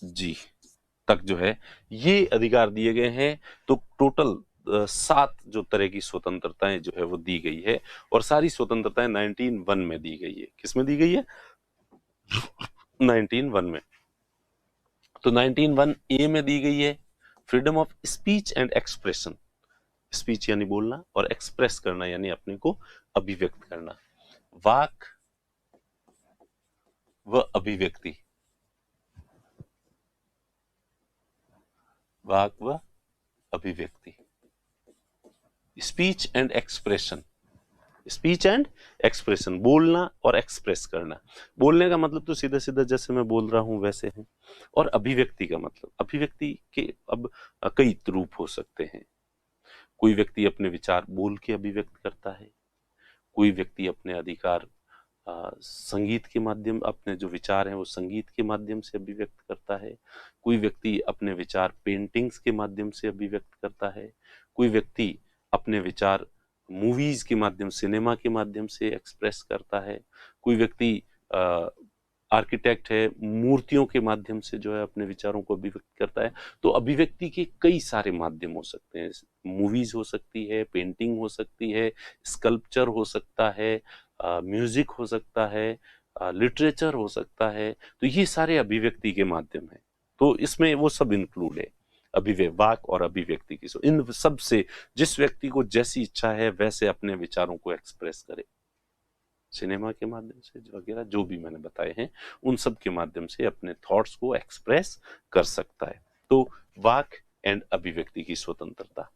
जी तक जो है ये अधिकार दिए गए हैं। तो टोटल 7 जो तरह की स्वतंत्रताएं जो है वो दी गई है, और सारी स्वतंत्रताएं 19(1) में दी गई है। किसमें दी गई है? 19(1) में। तो 19(1) ए में दी गई है freedom of speech and expression. Speech यानी बोलना, और एक्सप्रेस करना यानी अपने को अभिव्यक्त करना। वाक व अभिव्यक्ति, वाक व अभिव्यक्ति, speech and expression. Speech and expression, बोलना और एक्सप्रेस करना। बोलने का मतलब तो सीधा सीधा जैसे मैं बोल रहा हूं वैसे है, और अभिव्यक्ति का मतलब, अभिव्यक्ति के अब कई रूप हो सकते हैं। कोई व्यक्ति अपने विचार बोल के अभिव्यक्त करता है, कोई व्यक्ति अपने अधिकार संगीत के माध्यम, अपने जो विचार हैं वो संगीत के माध्यम से अभिव्यक्त करता है, कोई व्यक्ति अपने विचार पेंटिंग्स के माध्यम से अभिव्यक्त करता है, कोई व्यक्ति अपने विचार मूवीज के माध्यम, सिनेमा के माध्यम से एक्सप्रेस करता है, कोई व्यक्ति आर्किटेक्ट है, मूर्तियों के माध्यम से जो है अपने विचारों को अभिव्यक्त करता है। तो अभिव्यक्ति के कई सारे माध्यम हो सकते हैं। मूवीज हो सकती है, पेंटिंग हो सकती है, स्कल्पचर हो सकता है, म्यूजिक हो सकता है, लिटरेचर हो सकता है। तो ये सारे अभिव्यक्ति के माध्यम हैं। तो इसमें वो सब इंक्लूड है, वाक और अभिव्यक्ति की। इन सब से जिस व्यक्ति को जैसी इच्छा है वैसे अपने विचारों को एक्सप्रेस करे, सिनेमा के माध्यम से वगैरह जो भी मैंने बताए हैं, उन सब के माध्यम से अपने थॉट्स को एक्सप्रेस कर सकता है। तो वाक एंड अभिव्यक्ति की स्वतंत्रता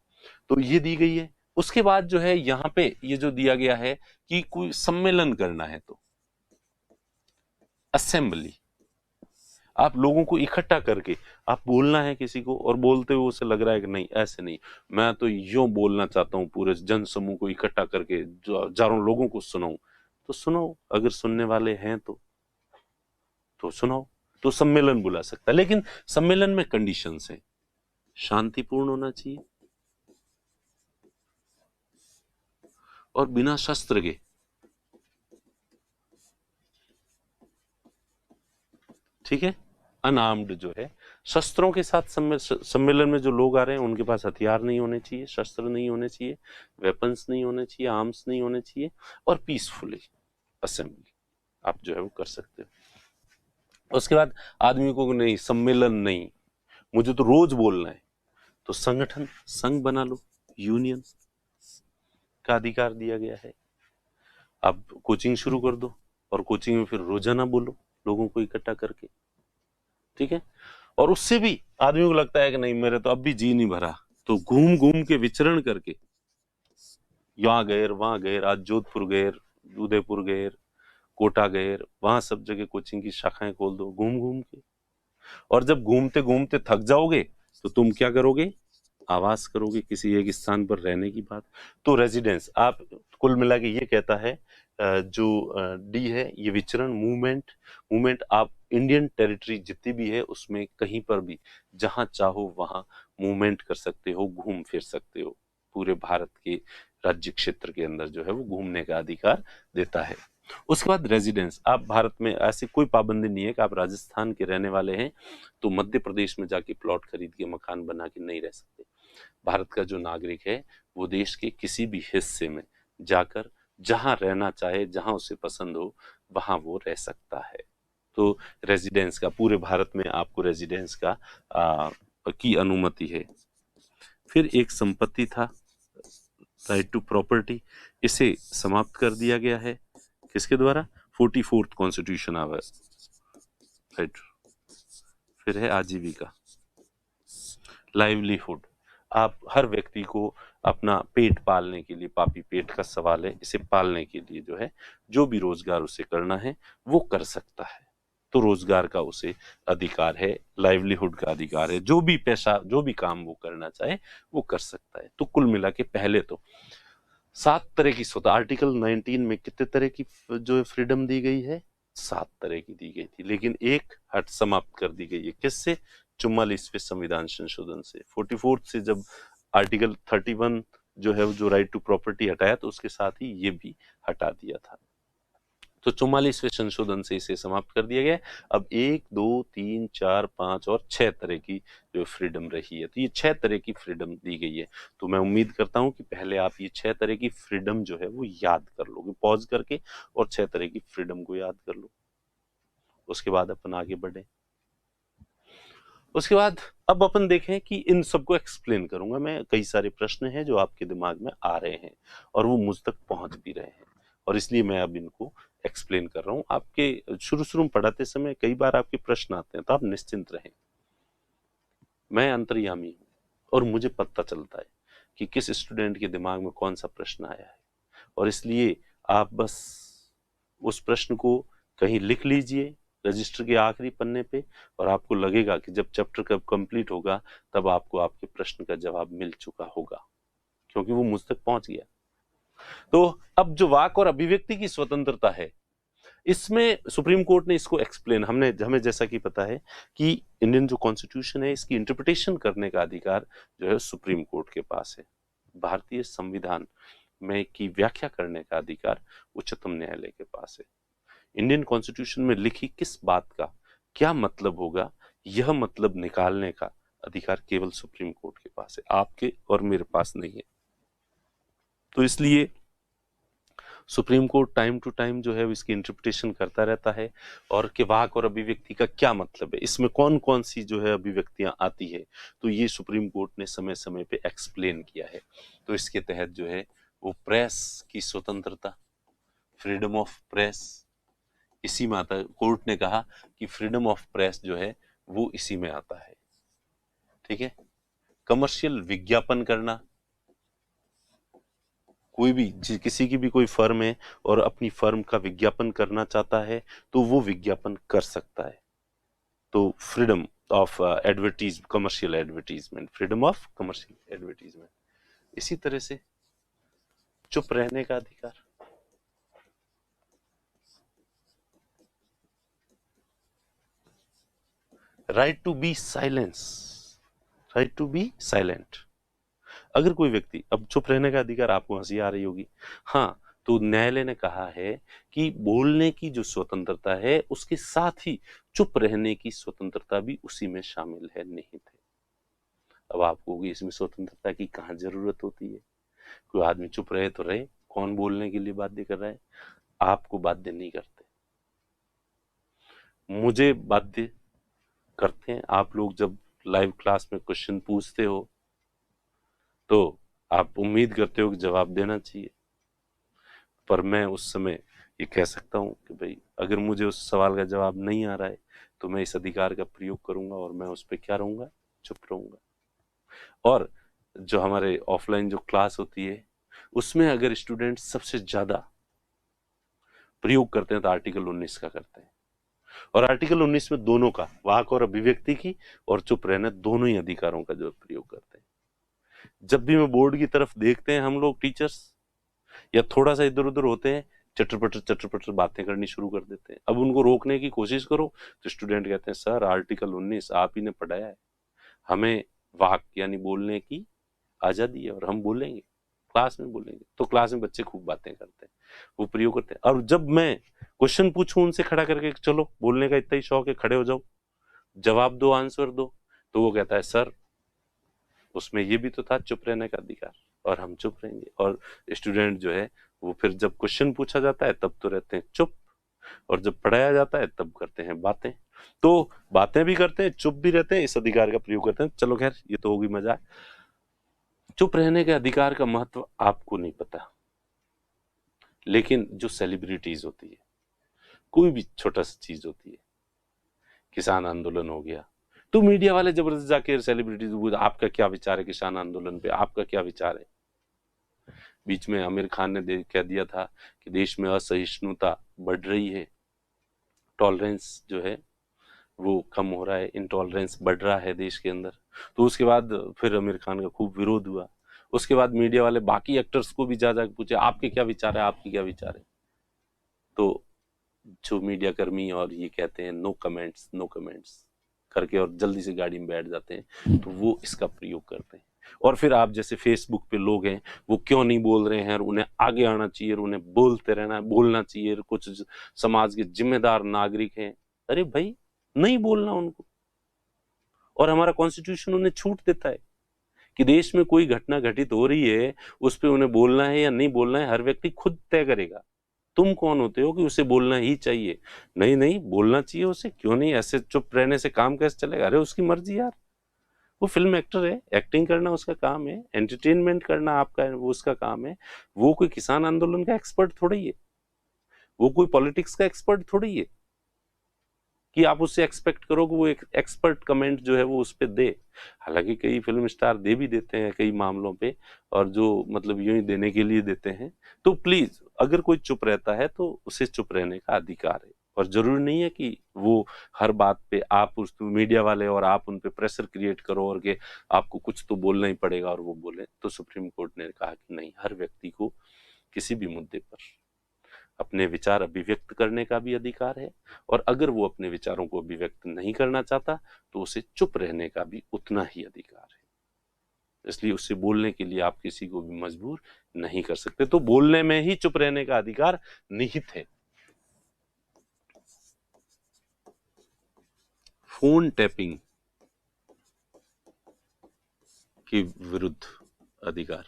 तो ये दी गई है। उसके बाद जो है यहाँ पे ये जो दिया गया है कि कोई सम्मेलन करना है तो असेंबली, आप लोगों को इकट्ठा करके आप बोलना है किसी को, और बोलते हुए उसे लग रहा है कि नहीं ऐसे नहीं, मैं तो यूं बोलना चाहता हूं, पूरे जन समूह को इकट्ठा करके हजारों लोगों को सुनाऊं। तो सुनो, अगर सुनने वाले हैं तो सुनाओ। तो सम्मेलन बुला सकता है, लेकिन सम्मेलन में कंडीशंस हैं। शांतिपूर्ण होना चाहिए, और बिना शस्त्र के। ठीक है, अनआर्म्ड जो है, शस्त्रों के साथ सम्मेलन में जो लोग आ रहे हैं उनके पास हथियार नहीं होने चाहिए, शस्त्र नहीं होने चाहिए, वेपन्स नहीं होने चाहिए, आर्म्स नहीं होने चाहिए, और पीसफुली असेंबली आप जो है वो कर सकते हो। उसके बाद आदमी को नहीं, सम्मेलन नहीं, मुझे तो रोज बोलना है, तो संगठन, संघ बना लो, यूनियन का अधिकार दिया गया है। आप कोचिंग शुरू कर दो, और कोचिंग में फिर रोजाना बोलो लोगों को इकट्ठा करके। ठीक है, और उससे भी आदमी को लगता है कि नहीं मेरे तो अब भी जी नहीं भरा, तो घूम घूम के विचरण करके, यहाँ गए वहां गए, आज जोधपुर गए, उदयपुर गए, कोटा गए, वहां सब जगह कोचिंग की शाखाएं खोल दो घूम घूम के। और जब घूमते घूमते थक जाओगे तो तुम क्या करोगे? आवास करोगे, किसी एक स्थान पर रहने की बात। तो रेजिडेंस, आप कुल मिला के ये कहता है जो डी है ये विचरण, मूवमेंट। मूवमेंट आप इंडियन टेरिटरी जितनी भी है उसमें कहीं पर भी जहां चाहो वहां मूवमेंट कर सकते हो, घूम फिर सकते हो। पूरे भारत के राज्य क्षेत्र के अंदर जो है वो घूमने का अधिकार देता है। उसके बाद रेजिडेंस, आप भारत में ऐसी कोई पाबंदी नहीं है कि आप राजस्थान के रहने वाले हैं तो मध्य प्रदेश में जाके प्लॉट खरीद के मकान बना के नहीं रह सकते। भारत का जो नागरिक है वो देश के किसी भी हिस्से में जाकर जहां रहना चाहे, जहां उसे पसंद हो वहां वो रह सकता है। तो रेजिडेंस का, पूरे भारत में आपको रेजिडेंस का की अनुमति है। फिर एक संपत्ति था, राइट टू प्रॉपर्टी, इसे समाप्त कर दिया गया है किसके द्वारा? 44th कॉन्स्टिट्यूशन आवर, राइट फिर है आजीविका, लाइवलीहुड। आप हर व्यक्ति को अपना पेट पालने के लिए, पापी पेट का सवाल है, इसे पालने के लिए जो है जो भी रोजगार उसे करना है वो कर सकता है। तो रोजगार का उसे अधिकार है, लाइवलीहुड का अधिकार है, जो भी पैसा, जो भी काम वो करना चाहे वो कर सकता है। तो कुल मिला के पहले तो 7 तरह की स्वतः, आर्टिकल 19 में कितने तरह की जो फ्रीडम दी गई है? 7 तरह की दी गई थी, लेकिन एक हट समाप्त कर दी गई है। किससे? 44वें संविधान संशोधन से। 44 से जब आर्टिकल 31 जो है जो राइट टू प्रॉपर्टी हटाया, तो उसके साथ ही ये भी हटा दिया था। तो 44वें संशोधन से इसे समाप्त कर दिया गया। अब 1, 2, 3, 4, 5 और 6 तरह की जो फ्रीडम रही है। तो ये 6 तरह की फ्रीडम दी गई है। तो मैं उम्मीद करता हूं कि पहले आप ये 6 तरह की फ्रीडम जो है वो याद कर लोगे, पॉज करके, और 6 तरह की फ्रीडम को याद कर लो। उसके बाद अपन आगे बढ़े। उसके बाद अब अपन देखें कि इन सबको एक्सप्लेन करूंगा मैं। कई सारे प्रश्न हैं जो आपके दिमाग में आ रहे हैं और वो मुझ तक पहुंच भी रहे हैं, और इसलिए मैं अब इनको एक्सप्लेन कर रहा हूं। आपके शुरू में पढ़ाते समय कई बार आपके प्रश्न आते हैं, तो आप निश्चिंत रहें। मैं अंतर्यामी हूं और मुझे पता चलता है कि किस स्टूडेंट के दिमाग में कौन सा प्रश्न आया है, और इसलिए आप बस उस प्रश्न को कहीं लिख लीजिए रजिस्टर के आखिरी पन्ने पे, और आपको लगेगा कि जब चैप्टर कब कंप्लीट होगा तब आपको आपके प्रश्न का जवाब मिल चुका होगा, क्योंकि वो मुझ तक पहुंच गया। तो अब जो वाक और अभिव्यक्ति की स्वतंत्रता है, इसमें सुप्रीम कोर्ट ने इसको एक्सप्लेन, हमें जैसा कि पता है कि इंडियन जो कॉन्स्टिट्यूशन है इसकी इंटरप्रिटेशन करने का अधिकार जो है सुप्रीम कोर्ट के पास है। भारतीय संविधान में की व्याख्या करने का अधिकार उच्चतम न्यायालय के पास है। इंडियन कॉन्स्टिट्यूशन में लिखी किस बात का क्या मतलब होगा, यह मतलब निकालने का अधिकार केवल सुप्रीम कोर्ट के पास है, आपके और मेरे पास नहीं है। तो इसलिए Supreme Court time to time जो है इसकी इंटरप्रिटेशन करता रहता है, और कि वाक और अभिव्यक्ति का क्या मतलब है, इसमें कौन कौन सी जो है अभिव्यक्तियां आती है, तो ये सुप्रीम कोर्ट ने समय समय पे एक्सप्लेन किया है। तो इसके तहत जो है वो प्रेस की स्वतंत्रता, फ्रीडम ऑफ प्रेस, इसी में आता है। कोर्ट ने कहा कि फ्रीडम ऑफ प्रेस जो है वो इसी में आता है, ठीक है। कमर्शियल विज्ञापन करना, कोई भी किसी की भी कोई फर्म है और अपनी फर्म का विज्ञापन करना चाहता है तो वो विज्ञापन कर सकता है। तो freedom of commercial advertisement, freedom of commercial advertisement. इसी तरह से चुप रहने का अधिकार, right to be silence, right to be silent. अगर कोई व्यक्ति, अब चुप रहने का अधिकार, आपको हंसी आ रही होगी, हाँ, तो न्यायालय ने कहा है कि बोलने की जो स्वतंत्रता है उसके साथ ही चुप रहने की स्वतंत्रता भी उसी में शामिल है, निहित है। अब आपको होगी इसमें स्वतंत्रता की कहाँ जरूरत होती है? कोई आदमी चुप रहे तो रहे, कौन बोलने के लिए बाध्य कर रहा है? आपको बाध्य नहीं करते, मुझे बाध्य करते हैं। आप लोग जब लाइव क्लास में क्वेश्चन पूछते हो तो आप उम्मीद करते हो कि जवाब देना चाहिए, पर मैं उस समय ये कह सकता हूं कि भाई अगर मुझे उस सवाल का जवाब नहीं आ रहा है तो मैं इस अधिकार का प्रयोग करूंगा और मैं उस पर क्या रहूंगा? चुप रहूंगा। और जो हमारे ऑफलाइन जो क्लास होती है उसमें अगर स्टूडेंट सबसे ज्यादा प्रयोग करते हैं तो आर्टिकल 19 का करते हैं, और आर्टिकल 19 में दोनों का, वाक और अभिव्यक्ति की और चुप रहने, दोनों ही अधिकारों का जो प्रयोग करते हैं। जब भी मैं बोर्ड की तरफ देखते हैं हम लोग टीचर्स, या थोड़ा सा इधर उधर होते हैं, चटर पटर बातें करनी शुरू कर देते हैं। अब उनको रोकने की कोशिश करो तो स्टूडेंट कहते हैं सर आर्टिकल 19 आप ही ने पढ़ाया है, हमें वाक यानी बोलने की आजादी है और हम बोलेंगे, क्लास में बोलेंगे। तो क्लास में बच्चे खूब बातें करते हैं, वो प्रयोग करते हैं। और जब मैं क्वेश्चन पूछूं उनसे खड़ा करके, चलो बोलने का इतना ही शौक है, खड़े हो जाओ, जवाब दो, आंसर दो, तो वो कहता है सर उसमें ये भी तो था चुप रहने का अधिकार, और हम चुप रहेंगे। और स्टूडेंट जो है वो फिर जब क्वेश्चन पूछा जाता है तब तो रहते हैं चुप, और जब पढ़ाया जाता है तब करते हैं बातें। तो बातें भी करते हैं, चुप भी रहते हैं, इस अधिकार का प्रयोग करते हैं। चलो खैर ये तो होगी मजाक। चुप रहने के अधिकार का महत्व आपको नहीं पता, लेकिन जो सेलिब्रिटीज होती है, कोई भी छोटा सी चीज होती है, किसान आंदोलन हो गया, तो मीडिया वाले जबरदस्त जाके सेलिब्रिटीज, आपका क्या विचार है किसान आंदोलन पे, आपका क्या विचार है? बीच में आमिर खान ने कह दिया था कि देश में असहिष्णुता बढ़ रही है, टॉलरेंस जो है वो कम हो रहा है, इंटॉलरेंस बढ़ रहा है देश के अंदर। तो उसके बाद फिर आमिर खान का खूब विरोध हुआ। उसके बाद मीडिया वाले बाकी एक्टर्स को भी जा जा के पूछे आपके क्या विचार है, आपके क्या विचार है। तो जो मीडिया कर्मी और ये कहते हैं नो कमेंट्स, नो कमेंट्स करके और जल्दी से गाड़ी में बैठ जाते हैं, तो वो इसका प्रयोग करते हैं। और फिर आप जैसे फेसबुक पे लोग हैं, वो क्यों नहीं बोल रहे हैं और उन्हें आगे आना चाहिए और उन्हें बोलते रहना, बोलना चाहिए, कुछ समाज के जिम्मेदार नागरिक हैं। अरे भाई, नहीं बोलना उनको, और हमारा कॉन्स्टिट्यूशन उन्हें छूट देता है कि देश में कोई घटना घटित हो रही है उस पर उन्हें बोलना है या नहीं बोलना है, हर व्यक्ति खुद तय करेगा। तुम कौन होते हो कि उसे बोलना ही चाहिए? नहीं नहीं, बोलना चाहिए उसे, क्यों नहीं? ऐसे चुप रहने से काम कैसे चलेगा? अरे उसकी मर्जी यार, वो फिल्म एक्टर है, एक्टिंग करना उसका काम है, एंटरटेनमेंट करना आपका वो उसका काम है। वो कोई किसान आंदोलन का एक्सपर्ट थोड़ी है, वो कोई पॉलिटिक्स का एक्सपर्ट थोड़ी है कि आप उससे एक्सपेक्ट करो कि वो एक एक्सपर्ट कमेंट जो है वो उस पर दे। हालांकि कई फिल्म स्टार दे भी देते हैं कई मामलों पे, और जो मतलब यूं ही देने के लिए देते हैं। तो प्लीज, अगर कोई चुप रहता है तो उसे चुप रहने का अधिकार है, और जरूरी नहीं है कि वो हर बात पे आप उस मीडिया वाले और आप उन पे प्रेशर क्रिएट करो और कि आपको कुछ तो बोलना ही पड़ेगा और वो बोले। तो सुप्रीम कोर्ट ने कहा कि नहीं, हर व्यक्ति को किसी भी मुद्दे पर अपने विचार अभिव्यक्त करने का भी अधिकार है, और अगर वो अपने विचारों को अभिव्यक्त नहीं करना चाहता तो उसे चुप रहने का भी उतना ही अधिकार है। इसलिए उससे बोलने के लिए आप किसी को भी मजबूर नहीं कर सकते। तो बोलने में ही चुप रहने का अधिकार निहित है। फोन टैपिंग के विरुद्ध अधिकार,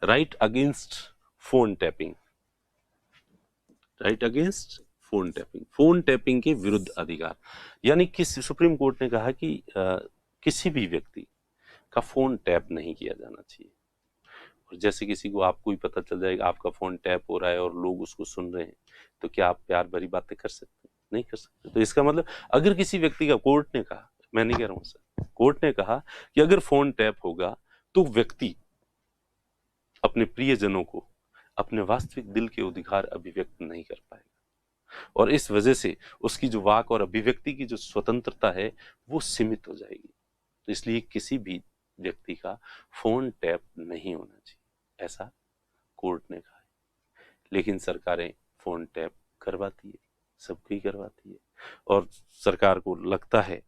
right against phone tapping, right against phone tapping, phone tapping के विरुद्ध अधिकार। यानी कि सुप्रीम कोर्ट ने कहा कि किसी भी व्यक्ति का फोन टैप नहीं किया जाना चाहिए। और जैसे किसी को, आपको ही पता चल जाएगा आपका फोन टैप हो रहा है और लोग उसको सुन रहे हैं, तो क्या आप प्यार भरी बातें कर सकते हैं? नहीं कर सकते। तो इसका मतलब, अगर किसी व्यक्ति का, कोर्ट ने कहा, मैं नहीं कह रहा हूं सर, कोर्ट ने कहा कि अगर फोन टैप होगा तो व्यक्ति अपने प्रियजनों को अपने वास्तविक दिल के अधिकार अभिव्यक्त नहीं कर पाएगा, और इस वजह से उसकी जो वाक और अभिव्यक्ति की जो स्वतंत्रता है वो सीमित हो जाएगी। तो इसलिए किसी भी व्यक्ति का फोन टैप नहीं होना चाहिए, ऐसा कोर्ट ने कहा है। लेकिन सरकारें फोन टैप करवाती है, सबकी करवाती है, और सरकार को लगता है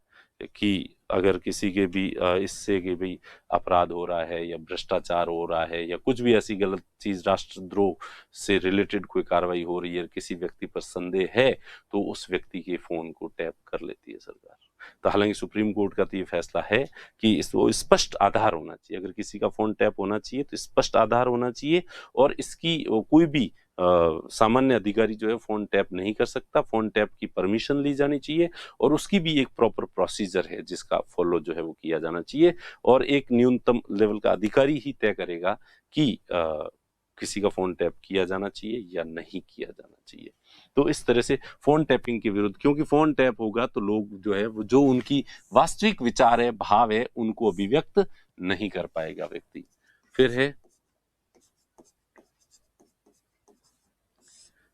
कि अगर किसी के भी इससे कि भाई अपराध हो रहा है या भ्रष्टाचार हो रहा है या कुछ भी ऐसी गलत चीज, राष्ट्रद्रोह से रिलेटेड कोई कार्रवाई हो रही है, किसी व्यक्ति पर संदेह है, तो उस व्यक्ति के फोन को टैप कर लेती है सरकार। तो हालांकि सुप्रीम कोर्ट का तो ये फैसला है कि वो स्पष्ट आधार होना चाहिए, अगर किसी का फोन टैप होना चाहिए तो स्पष्ट आधार होना चाहिए, और इसकी कोई भी सामान्य अधिकारी जो है फोन टैप नहीं कर सकता। फोन टैप की परमिशन ली जानी चाहिए, और उसकी भी एक प्रॉपर प्रोसीजर है जिसका फॉलो जो है वो किया जाना चाहिए, और एक न्यूनतम लेवल का अधिकारी ही तय करेगा कि किसी का फोन टैप किया जाना चाहिए या नहीं किया जाना चाहिए। तो इस तरह से फोन टैपिंग के विरुद्ध, क्योंकि फोन टैप होगा तो लोग जो है वो जो उनकी वास्तविक विचार है, भाव है, उनको अभिव्यक्त नहीं कर पाएगा व्यक्ति। फिर है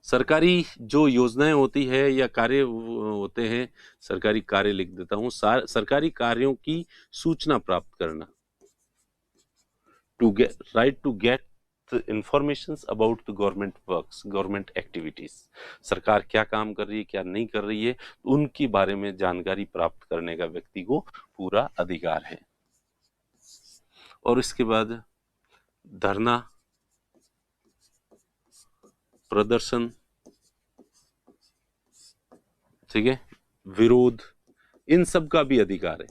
सरकारी जो योजनाएं होती है या कार्य होते हैं, सरकारी कार्य लिख देता हूं, सरकारी कार्यों की सूचना प्राप्त करना, to get, right to get information about the government works, government activities, सरकार क्या काम कर रही है, क्या नहीं कर रही है, उनके बारे में जानकारी प्राप्त करने का व्यक्ति को पूरा अधिकार है। और इसके बाद धरना, प्रदर्शन, ठीक है, विरोध, इन सब का भी अधिकार है,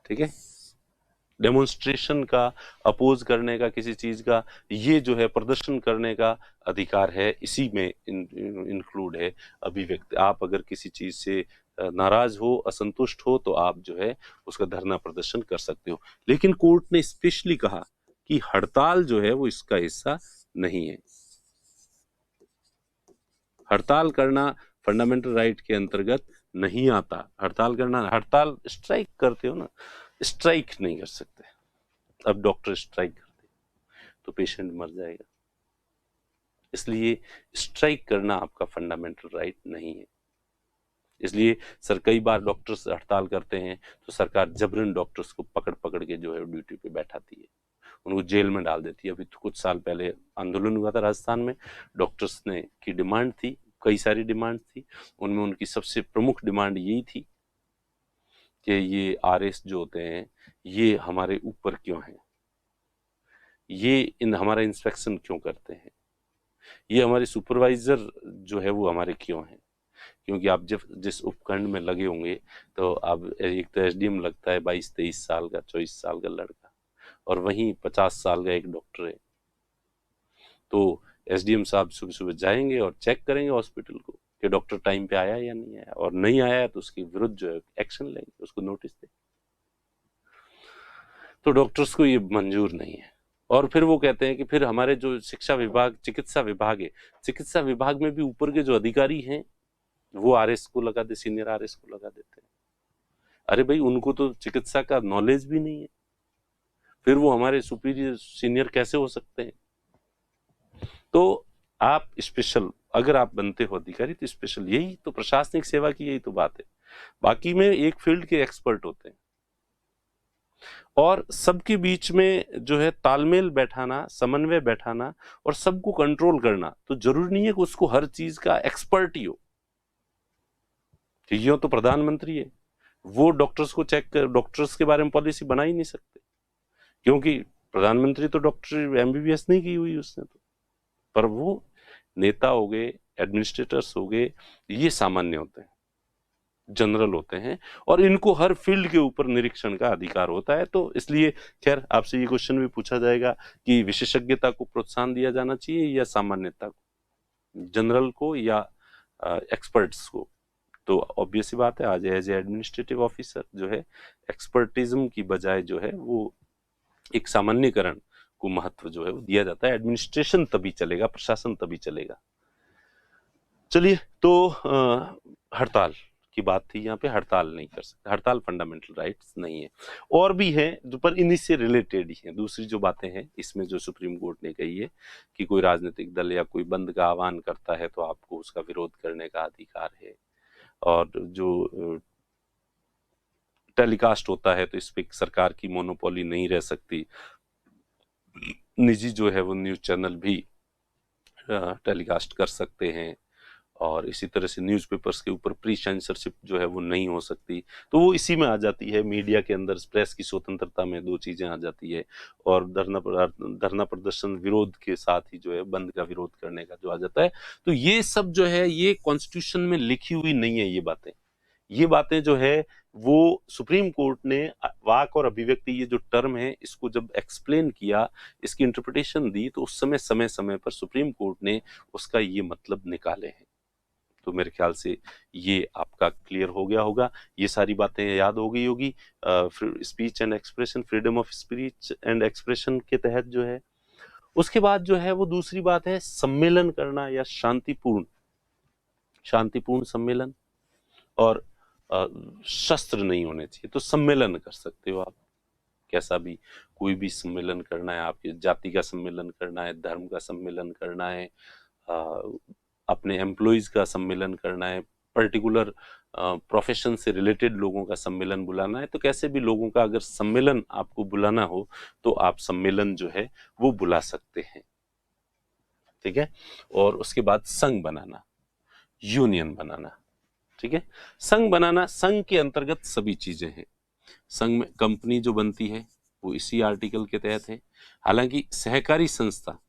ठीक है। डेमोन्स्ट्रेशन का, अपोज करने का किसी चीज का, ये जो है प्रदर्शन करने का अधिकार है, इसी में इंक्लूड है अभिव्यक्ति। आप अगर किसी चीज से नाराज हो, असंतुष्ट हो, तो आप जो है उसका धरना प्रदर्शन कर सकते हो। लेकिन कोर्ट ने स्पेशली कहा कि हड़ताल जो है वो इसका हिस्सा नहीं है। हड़ताल करना फंडामेंटल राइट के अंतर्गत नहीं आता, हड़ताल करना, हड़ताल स्ट्राइक करते हो ना, स्ट्राइक नहीं कर सकते। अब डॉक्टर स्ट्राइक करते तो पेशेंट मर जाएगा, इसलिए स्ट्राइक करना आपका फंडामेंटल राइट नहीं है। इसलिए सर कई बार डॉक्टर्स हड़ताल करते हैं तो सरकार जबरन डॉक्टर्स को पकड़ पकड़ के जो है ड्यूटी पे बैठाती है, उनको जेल में डाल देती है। अभी तो कुछ साल पहले आंदोलन हुआ था राजस्थान में, डॉक्टर्स ने की डिमांड थी, कई सारी डिमांड थी, उनमें उनकी सबसे प्रमुख डिमांड यही थी कि ये आरएस जो होते हैं ये हमारे ऊपर क्यों हैं, ये इन हमारा इंस्पेक्शन क्यों करते हैं, ये हमारे सुपरवाइजर जो है वो हमारे क्यों हैं। क्योंकि आप जब जिस उपखंड में लगे होंगे तो अब एक तो एसडीएम लगता है 22-23 साल का, 24 साल का लड़का, और वहीं 50 साल का एक डॉक्टर है, तो एसडीएम साहब सुबह सुबह जाएंगे और चेक करेंगे हॉस्पिटल को कि डॉक्टर टाइम पे आया या नहीं आया, और नहीं आया तो उसके विरुद्ध जो है एक्शन लेंगे, उसको नोटिस देंगे। तो डॉक्टर्स को ये मंजूर नहीं है। और फिर वो कहते हैं कि फिर हमारे जो शिक्षा विभाग, चिकित्सा विभाग है, चिकित्सा विभाग में भी ऊपर के जो अधिकारी हैं वो आरएस को लगा दे, सीनियर आरएस को लगा देते हैं। अरे भाई, उनको तो चिकित्सा का नॉलेज भी नहीं है, फिर वो हमारे सुपीरियर सीनियर कैसे हो सकते हैं। तो आप स्पेशल अगर आप बनते हो अधिकारी तो स्पेशल, यही तो प्रशासनिक सेवा की यही तो बात है। बाकी में एक फील्ड के एक्सपर्ट होते हैं और सबके बीच में जो है तालमेल बैठाना, समन्वय बैठाना और सबको कंट्रोल करना, तो जरूरी नहीं है कि उसको हर चीज का एक्सपर्ट ही हो। यूं तो प्रधानमंत्री है, वो डॉक्टर्स को चेक कर, डॉक्टर्स के बारे में पॉलिसी बना ही नहीं सकते, क्योंकि प्रधानमंत्री तो डॉक्टर एमबीबीएस नहीं की हुई उसने तो। पर वो नेता हो गए, एडमिनिस्ट्रेटर्स हो गए, ये सामान्य होते हैं, जनरल होते हैं, और इनको हर फील्ड के ऊपर निरीक्षण का अधिकार होता है। तो इसलिए खैर आपसे ये क्वेश्चन भी पूछा जाएगा कि विशेषज्ञता को प्रोत्साहन दिया जाना चाहिए या सामान्यता को, जनरल को या एक्सपर्ट्स को। तो ऑब्वियस बात है, आज एज ए एडमिनिस्ट्रेटिव ऑफिसर जो है एक्सपर्टिज्म की बजाय जो है वो एक सामान्यकरण को महत्व जो है वो दिया जाता है। एडमिनिस्ट्रेशन तभी चलेगा, प्रशासन तभी चलेगा। चलिए, तो हड़ताल की बात थी, यहाँ पे हड़ताल नहीं कर सकते, हड़ताल फंडामेंटल राइट्स नहीं है। और भी हैं जो पर इन्हीं से रिलेटेड ही हैं, दूसरी जो बातें हैं इसमें जो सुप्रीम कोर्ट ने कही है कि कोई राजनीतिक दल या कोई बंद का आह्वान करता है तो आपको उसका विरोध करने का अधिकार है, और जो टेलीकास्ट होता है तो इस पे सरकार की मोनोपोली नहीं रह सकती, निजी जो है वो न्यूज चैनल भी टेलीकास्ट कर सकते हैं, और इसी तरह से न्यूज़पेपर्स के ऊपर प्री सेंसरशिप जो है वो नहीं हो सकती। तो वो इसी में आ जाती है, मीडिया के अंदर प्रेस की स्वतंत्रता में दो चीजें आ जाती है, और धरना प्रदर्शन विरोध के साथ ही जो है बंद का विरोध करने का जो आ जाता है। तो ये सब जो है ये कॉन्स्टिट्यूशन में लिखी हुई नहीं है, ये बातें जो है वो सुप्रीम कोर्ट ने वाक और अभिव्यक्ति, ये जो टर्म है, इसको जब एक्सप्लेन किया, इसकी इंटरप्रिटेशन दी, तो उस समय समय पर सुप्रीम कोर्ट ने उसका ये मतलब निकाले हैं। तो मेरे ख्याल से ये आपका क्लियर हो गया होगा, ये सारी बातें याद हो गई होगी। Speech and expression, freedom of speech and expression के तहत जो है, उसके बाद जो है वो दूसरी बात है सम्मेलन करना या शांतिपूर्ण सम्मेलन, और शस्त्र नहीं होने चाहिए। तो सम्मेलन कर सकते हो आप कैसा भी, कोई भी सम्मेलन करना है, आपकी जाति का सम्मेलन करना है, धर्म का सम्मेलन करना है, अपने एम्प्लॉइज का सम्मेलन करना है, पर्टिकुलर प्रोफेशन से रिलेटेड लोगों का सम्मेलन बुलाना है, तो कैसे भी लोगों का अगर सम्मेलन आपको बुलाना हो तो आप सम्मेलन जो है वो बुला सकते हैं, ठीक है। और उसके बाद संघ बनाना, यूनियन बनाना, ठीक है। संघ बनाना, संघ के अंतर्गत सभी चीजें हैं। संघ में कंपनी जो बनती है वो इसी आर्टिकल के तहत है। हालांकि सहकारी संस्था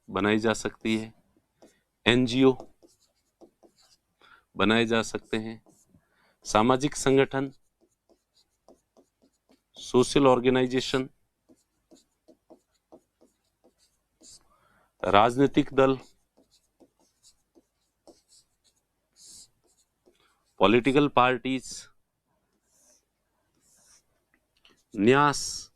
बनाई जा सकती है, एनजीओ बनाए जा सकते हैं, सामाजिक संगठन, सोशल ऑर्गेनाइजेशन, राजनीतिक दल, पॉलिटिकल पार्टीज, न्यास,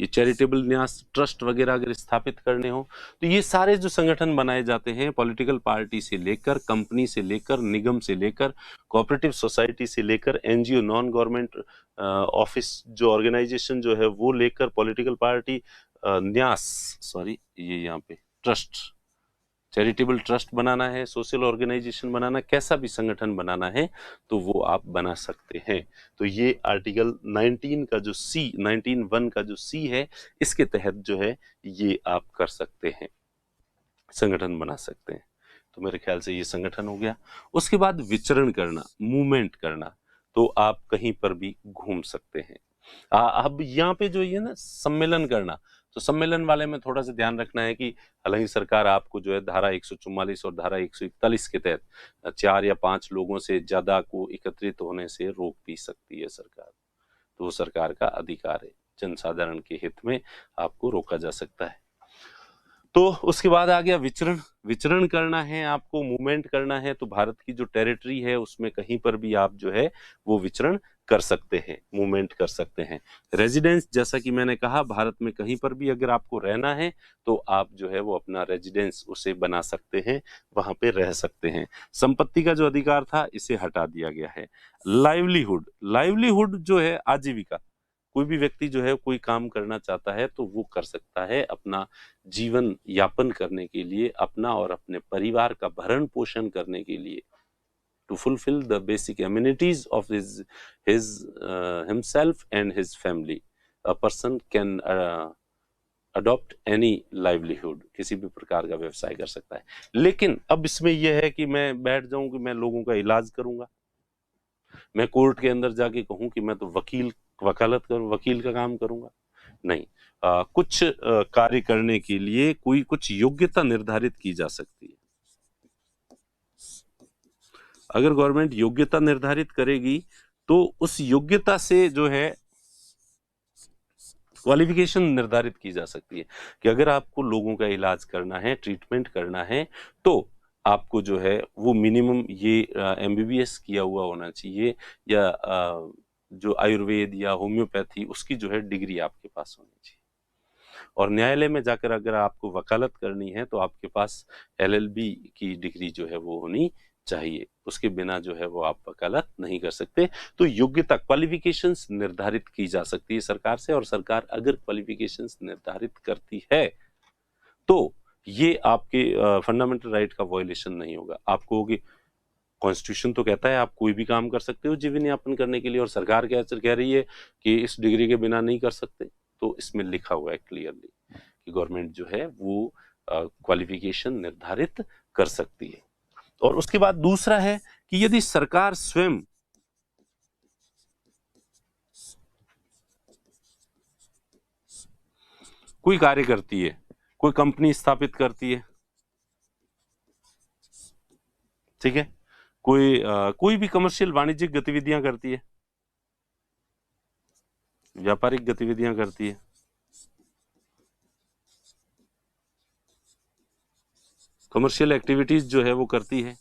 ये चैरिटेबल न्यास ट्रस्ट वगैरह अगर स्थापित करने हो तो ये सारे जो संगठन बनाए जाते हैं, पॉलिटिकल पार्टी से लेकर, कंपनी से लेकर, निगम से लेकर, कोऑपरेटिव सोसाइटी से लेकर, एनजीओ नॉन गवर्नमेंट ऑफिस जो ऑर्गेनाइजेशन जो है वो लेकर, पॉलिटिकल पार्टी न्यास, सॉरी ये यहाँ पे ट्रस्ट, चैरिटेबल ट्रस्ट बनाना है, सोशल ऑर्गेनाइजेशन बनाना, कैसा भी संगठन बनाना है तो वो आप बना सकते हैं। तो ये आर्टिकल 19 का जो सी 19(1) का जो सी है, इसके तहत जो है ये आप कर सकते हैं, संगठन बना सकते हैं। तो मेरे ख्याल से ये संगठन हो गया। उसके बाद विचरण करना, मूवमेंट करना, तो आप कहीं पर भी घूम सकते हैं। अब यहाँ पे जो ये ना सम्मेलन करना, तो सम्मेलन वाले में थोड़ा सा ध्यान रखना है कि हालांकि सरकार आपको जो है धारा 144 और धारा 141 के तहत 4 या 5 लोगों से ज्यादा को एकत्रित होने से रोक भी सकती है सरकार, तो वो सरकार का अधिकार है, जनसाधारण के हित में आपको रोका जा सकता है। तो उसके बाद आ गया विचरण। विचरण करना है आपको, मूवमेंट करना है, तो भारत की जो टेरिटरी है उसमें कहीं पर भी आप जो है वो विचरण कर सकते हैं, मूवमेंट कर सकते हैं। रेजिडेंस, जैसा कि मैंने कहा, भारत में कहीं पर भी अगर आपको रहना है तो आप जो है वो अपना रेजिडेंस उसे बना सकते हैं, वहां पे रह सकते हैं। संपत्ति का जो अधिकार था इसे हटा दिया गया है। लाइवलीहुड, लाइवलीहुड जो है आजीविका, कोई भी व्यक्ति जो है कोई काम करना चाहता है तो वो कर सकता है, अपना जीवन यापन करने के लिए, अपना और अपने परिवार का भरण पोषण करने के लिए, to fulfill the basic amenities of himself and his family, a person can adopt any livelihood, किसी भी प्रकार का व्यवसाय कर सकता है। लेकिन अब इसमें यह है कि मैं बैठ जाऊं कि मैं लोगों का इलाज करूंगा, मैं कोर्ट के अंदर जाके कहूं कि मैं तो वकालत करूं, वकील का काम करूंगा, नहीं। कुछ कार्य करने के लिए कोई कुछ योग्यता निर्धारित की जा सकती है। अगर गवर्नमेंट योग्यता निर्धारित करेगी तो उस योग्यता से जो है क्वालिफिकेशन निर्धारित की जा सकती है कि अगर आपको लोगों का इलाज करना है, ट्रीटमेंट करना है, तो आपको जो है वो मिनिमम ये एमबीबीएस किया हुआ होना चाहिए, या जो आयुर्वेद या होम्योपैथी उसकी जो है डिग्री आपके पास होनी चाहिए। और न्यायालय में जाकर अगर आपको वकालत करनी है तो आपके पास एलएलबी की डिग्री जो है वो होनी चाहिए, उसके बिना जो है वो आप वकालत नहीं कर सकते। तो योग्यता, क्वालिफिकेशंस निर्धारित की जा सकती है सरकार से, और सरकार अगर क्वालिफिकेशंस निर्धारित करती है तो ये आपके फंडामेंटल राइट का वायलेशन नहीं होगा। आपको होगी, कॉन्स्टिट्यूशन तो कहता है आप कोई भी काम कर सकते हो जीवन यापन करने के लिए, और सरकार क्या कह रही है कि इस डिग्री के बिना नहीं कर सकते, तो इसमें लिखा हुआ है क्लियरली कि गवर्नमेंट जो है वो क्वालिफिकेशन निर्धारित कर सकती है। और उसके बाद दूसरा है कि यदि सरकार स्वयं कोई कार्य करती है, कोई कंपनी स्थापित करती है, ठीक है, कोई भी कमर्शियल वाणिज्यिक गतिविधियां करती है, व्यापारिक गतिविधियां करती है, कमर्शियल एक्टिविटीज जो है वो करती है,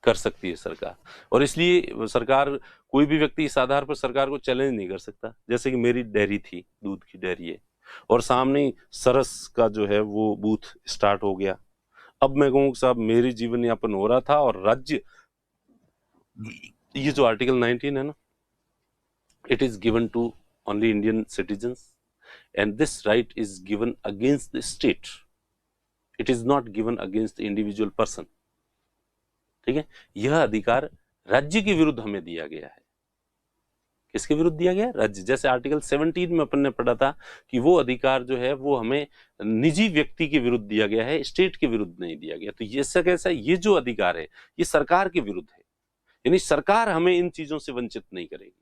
कर सकती है सरकार। और इसलिए सरकार, कोई भी व्यक्ति इस आधार पर सरकार को चैलेंज नहीं कर सकता। जैसे कि मेरी डेयरी थी, दूध की डेयरी है, और सामने ही सरस का जो है वो बूथ स्टार्ट हो गया। अब मैं कहूँ साहब मेरी जीवन यापन हो रहा था, और राज्य, ये जो आर्टिकल 19 है ना, it is given to only Indian citizens, and this right is given against the state, it is not given against the individual person, ठीक है। यह अधिकार राज्य के विरुद्ध हमें दिया गया है। किसके विरुद्ध दिया गया? राज्य। जैसे आर्टिकल 17 में अपन ने पढ़ा था कि वो अधिकार जो है वो हमें निजी व्यक्ति के विरुद्ध दिया गया है, स्टेट के विरुद्ध नहीं दिया गया। तो ये कैसा, ये जो अधिकार है ये सरकार के विरुद्ध है, यानी सरकार हमें इन चीजों से वंचित नहीं करेगी।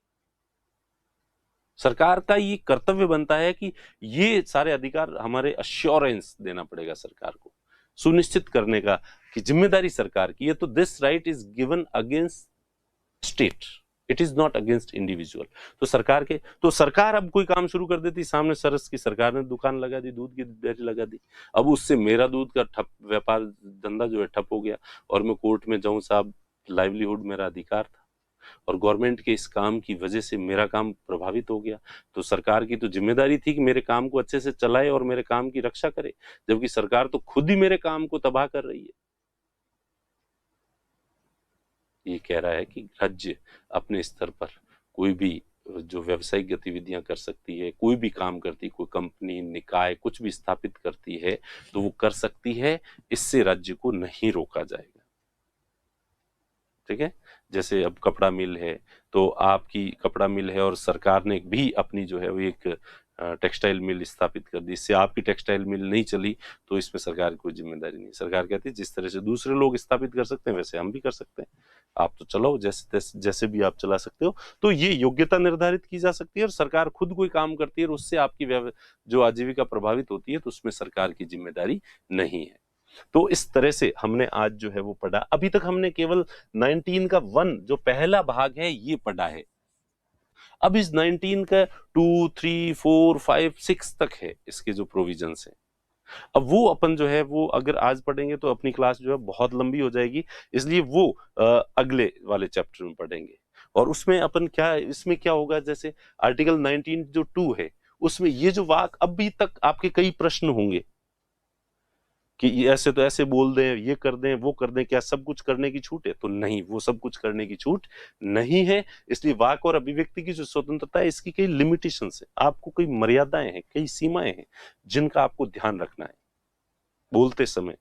सरकार का ये कर्तव्य बनता है कि ये सारे अधिकार हमारे अश्योरेंस देना पड़ेगा सरकार को, सुनिश्चित करने का कि जिम्मेदारी सरकार की है। तो this right is given against state, it is not against individual. तो सरकार अब कोई काम शुरू कर देती, सामने सरस की सरकार ने दुकान लगा दी, दूध की डेयरी लगा दी, अब उससे मेरा दूध का ठप व्यापार धंधा जो है ठप हो गया, और मैं कोर्ट में जाऊं, साहब लाइवलीहुड मेरा अधिकार था, और गवर्नमेंट के इस काम की वजह से मेरा काम प्रभावित हो गया, तो सरकार की तो जिम्मेदारी थी कि मेरे काम को अच्छे से चलाए और मेरे काम की रक्षा करे, जबकि सरकार तो खुद ही मेरे काम को तबाह कर रही है। ये कह रहा है कि राज्य अपने स्तर पर कोई भी जो व्यावसायिक गतिविधियां कर सकती है, कोई भी काम करती है, कोई कंपनी, निकाय कुछ भी स्थापित करती है तो वो कर सकती है, इससे राज्य को नहीं रोका जाएगा। ठीक है, जैसे अब कपड़ा मिल है, तो आपकी कपड़ा मिल है और सरकार ने भी अपनी जो है वो एक टेक्सटाइल मिल स्थापित कर दी, इससे आपकी टेक्सटाइल मिल नहीं चली तो इसमें सरकार की कोई जिम्मेदारी नहीं। सरकार कहती है जिस तरह से दूसरे लोग स्थापित कर सकते हैं वैसे हम भी कर सकते हैं, आप तो चलाओ जैसे भी आप चला सकते हो। तो ये योग्यता निर्धारित की जा सकती है और सरकार खुद कोई काम करती है और उससे आपकी जो आजीविका प्रभावित होती है तो उसमें सरकार की जिम्मेदारी नहीं है। तो इस तरह से हमने आज जो है वो पढ़ा। अभी तक हमने केवल 19 का 1 जो पहला भाग है ये पढ़ा है। अब इस 19 का 2, 3, 4, 5, 6 तक है इसके जो प्रोविजंस हैं। अब वो अपन जो है वो अगर आज पढ़ेंगे तो अपनी क्लास जो है बहुत लंबी हो जाएगी, इसलिए वो अगले वाले चैप्टर में पढ़ेंगे। और उसमें अपन क्या, इसमें क्या होगा, जैसे आर्टिकल 19 जो 2 है उसमें ये जो वाक अभी तक आपके कई प्रश्न होंगे कि ये ऐसे तो ऐसे बोल दें, ये कर दें, वो कर दें, क्या सब कुछ करने की छूट है? तो नहीं, वो सब कुछ करने की छूट नहीं है। इसलिए वाक और अभिव्यक्ति की जो स्वतंत्रता है इसकी कई लिमिटेशंस है, आपको कई मर्यादाएं हैं, कई सीमाएं हैं जिनका आपको ध्यान रखना है बोलते समय।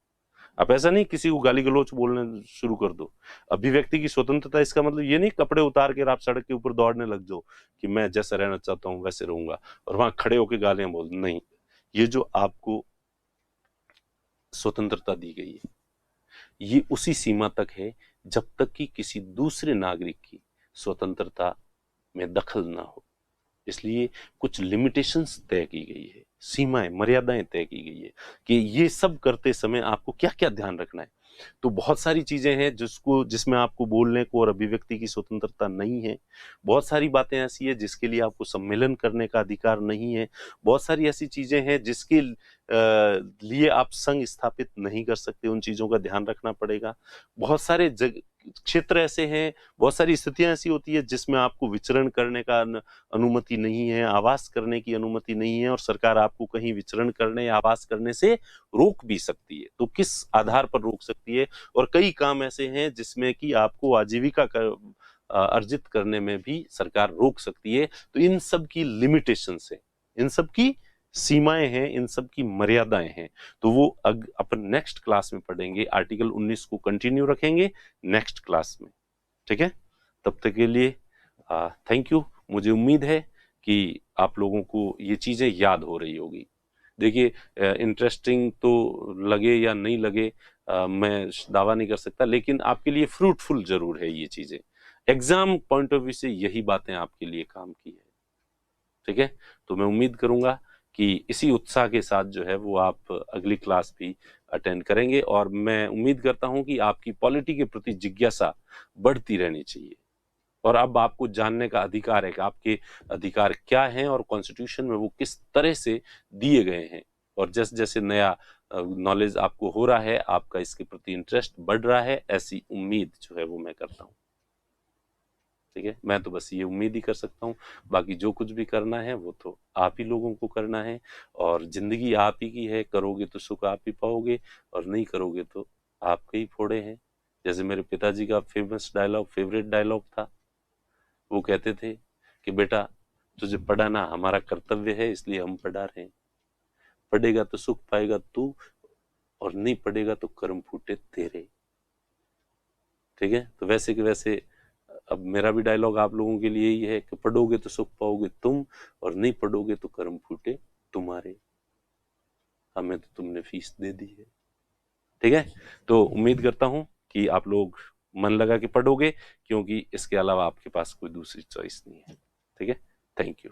आप ऐसा नहीं किसी को गाली गलौच बोलने शुरू कर दो। अभिव्यक्ति की स्वतंत्रता इसका मतलब ये नहीं कपड़े उतार के आप सड़क के ऊपर दौड़ने लग जाओ कि मैं जैसा रहना चाहता हूं वैसे रहूंगा और वहां खड़े होकर गालियां बोल, नहीं। ये जो आपको स्वतंत्रता दी गई है ये उसी सीमा तक है जब तक कि किसी दूसरे नागरिक की स्वतंत्रता में दखल ना हो। इसलिए कुछ लिमिटेशंस तय की गई है, सीमाएं, मर्यादाएं तय की गई है कि ये सब करते समय आपको क्या क्या ध्यान रखना है। तो बहुत सारी चीजें हैं जिसमें आपको बोलने को और अभिव्यक्ति की स्वतंत्रता नहीं है। बहुत सारी बातें ऐसी है जिसके लिए आपको सम्मेलन करने का अधिकार नहीं है। बहुत सारी ऐसी चीजें हैं जिसके लिए आप संघ स्थापित नहीं कर सकते, उन चीजों का ध्यान रखना पड़ेगा। बहुत सारे क्षेत्र ऐसे हैं, बहुत सारी स्थितियां ऐसी होती है जिसमें आपको विचरण करने का अनुमति नहीं है, आवास करने की अनुमति नहीं है और सरकार आपको कहीं विचरण करने या आवास करने से रोक भी सकती है। तो किस आधार पर रोक सकती है? और कई काम ऐसे हैं जिसमें कि आपको आजीविका अर्जित करने में भी सरकार रोक सकती है। तो इन सब की लिमिटेशंस है, इन सब की सीमाएं हैं, इन सब की मर्यादाएं हैं। तो वो अपन नेक्स्ट क्लास में पढ़ेंगे। आर्टिकल 19 को कंटिन्यू रखेंगे नेक्स्ट क्लास में। ठीक है, तब तक के लिए थैंक यू। मुझे उम्मीद है कि आप लोगों को ये चीजें याद हो रही होगी। देखिए, इंटरेस्टिंग तो लगे या नहीं लगे मैं दावा नहीं कर सकता, लेकिन आपके लिए फ्रूटफुल जरूर है ये चीजें। एग्जाम पॉइंट ऑफ व्यू से यही बातें आपके लिए काम की है। ठीक है, तो मैं उम्मीद करूंगा कि इसी उत्साह के साथ जो है वो आप अगली क्लास भी अटेंड करेंगे और मैं उम्मीद करता हूं कि आपकी पॉलिटी के प्रति जिज्ञासा बढ़ती रहनी चाहिए। और अब आपको जानने का अधिकार है कि आपके अधिकार क्या हैं और कॉन्स्टिट्यूशन में वो किस तरह से दिए गए हैं। और जैसे जैसे नया नॉलेज आपको हो रहा है, आपका इसके प्रति इंटरेस्ट बढ़ रहा है, ऐसी उम्मीद जो है वो मैं करता हूँ। ठीक है, मैं तो बस ये उम्मीद ही कर सकता हूँ। बाकी जो कुछ भी करना है वो तो आप ही लोगों को करना है और जिंदगी आप ही की है। करोगे तो सुख आप ही पाओगे और नहीं करोगे तो आपके ही फोड़े हैं। जैसे मेरे पिताजी का फेवरेट डायलॉग था, वो कहते थे कि बेटा तुझे पढ़ाना हमारा कर्तव्य है इसलिए हम पढ़ा रहे हैं। पढ़ेगा तो सुख पाएगा तू और नहीं पढ़ेगा तो कर्म फूटे तेरे। ठीक है, तो वैसे कि वैसे अब मेरा भी डायलॉग आप लोगों के लिए ही है कि पढ़ोगे तो सुख पाओगे तुम और नहीं पढ़ोगे तो कर्म फूटे तुम्हारे। हमें तो तुमने फीस दे दी है। ठीक है, तो उम्मीद करता हूं कि आप लोग मन लगा के पढ़ोगे, क्योंकि इसके अलावा आपके पास कोई दूसरी चॉइस नहीं है। ठीक है, थैंक यू।